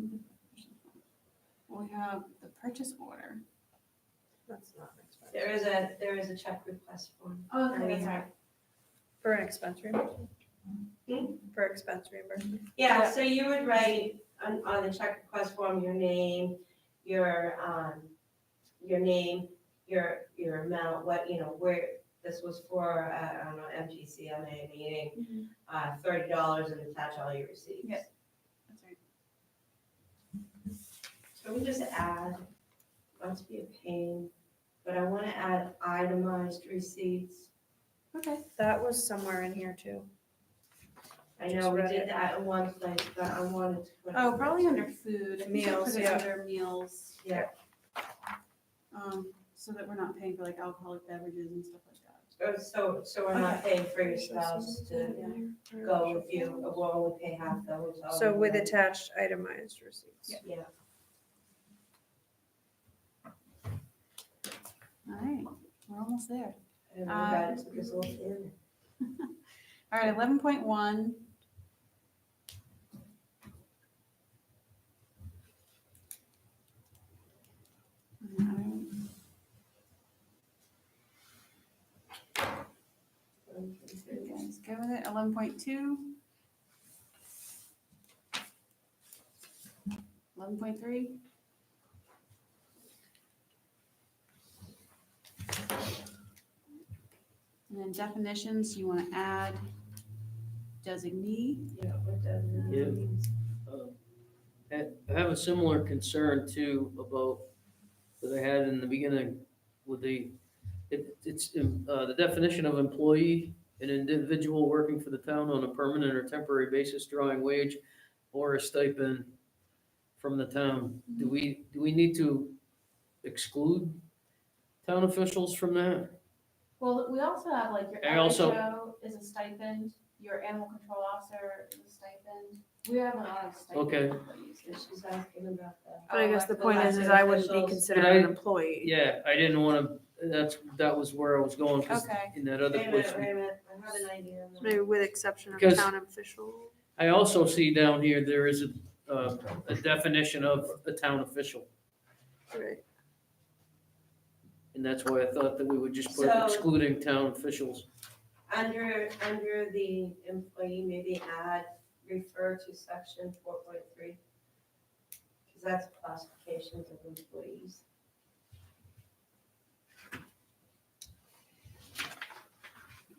We have the purchase order. That's not an expense. There is a check request form. Oh, And we have- For an expense reimbursement? Hmm? For expense reimbursement. Yeah, so you would write on the check request form, your name, your name, your amount, what, you know, where this was for, I don't know, MTCMA meeting, $30 and attach all your receipts. Yeah. That's right. So we just add, not to be a pain, but I want to add itemized receipts. Okay. That was somewhere in here too. I know we did that in one place, but I wanted to. put it- Oh, probably under food. I think I Meals, put it yeah. Under meals. Yeah. So that we're not paying for like alcoholic beverages and stuff like that. So we're not paying for your spouse to go with you, we'll only pay half the hotel. So with attached itemized receipts. Yeah. All right, we're almost there. And we got it to this little thing. All right, 11.1. You guys go with it. 11.2. 11.3. And then definitions, you want to add designee. Yeah, what does it Yeah. mean? I have a similar concern too about, that I had in the beginning with it's the definition of employee, an individual working for the town on a permanent or temporary basis drawing wage or a stipend from the town. Do we need to exclude town officials from that? Well, we also have like your I also- FHO is a stipend, your animal control officer is a stipend. We have a lot of stipend Okay. employees. She's asking about that. But I guess the point is elected I wouldn't be officials. considered But an I- employee. Yeah, I didn't wanna, that was where I was going, cause Okay. in that other Wait a place. minute, wait a minute, I have an idea. on that. Maybe with exception of Because- town official. I also see down here, there is a definition of a town official. Right. And that's why I thought that we would just put So- excluding town officials. Under the employee, maybe add, refer to section 4.3. Because that's classifications of employees.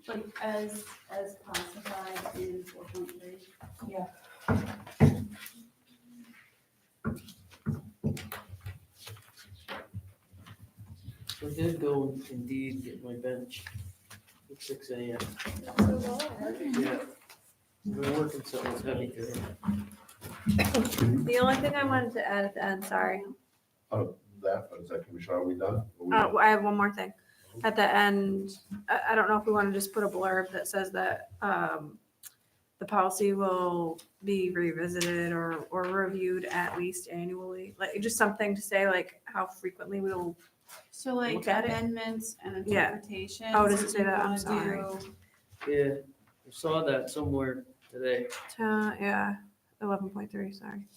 Like as classified in 4.3. I did go indeed get my bench at 6 AM. Yeah. I've been working so it's heavy today. The only thing I wanted to add at the end, sorry. Is that commission, are we done? Are we Oh, done? I have one more thing. At the end, I don't know if we want to just put a blurb that says that the policy will be revisited or reviewed at least annually. Like, just something to say like how frequently we will, So like Look at it. amendments and Yeah. interpretations. Oh, does it if say you that? I'm wanna sorry. do- Yeah, I saw that somewhere today. yeah, 11.3, sorry.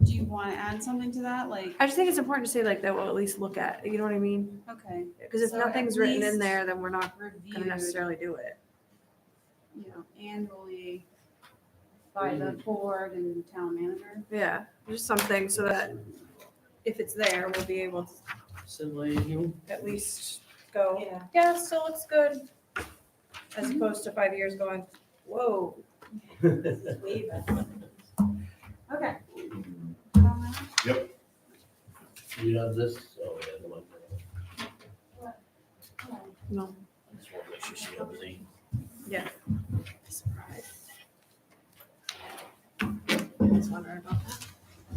Do you want to add something to that? Like, I just think it's important to say like that we'll at least look at, you know what I mean? okay, Because if So at nothing's written in least there, then we're not gonna reviewed, necessarily do it. you know, annually by the board and town manager. Yeah, just something so that if it's there, we'll be able to Semi-annual. at least go, Yeah. yeah, still looks good. As opposed to 5 years going, whoa. Leave it. Okay. You have this? Oh, yeah, the one. No. I just want to make sure she has the. I was wondering about that.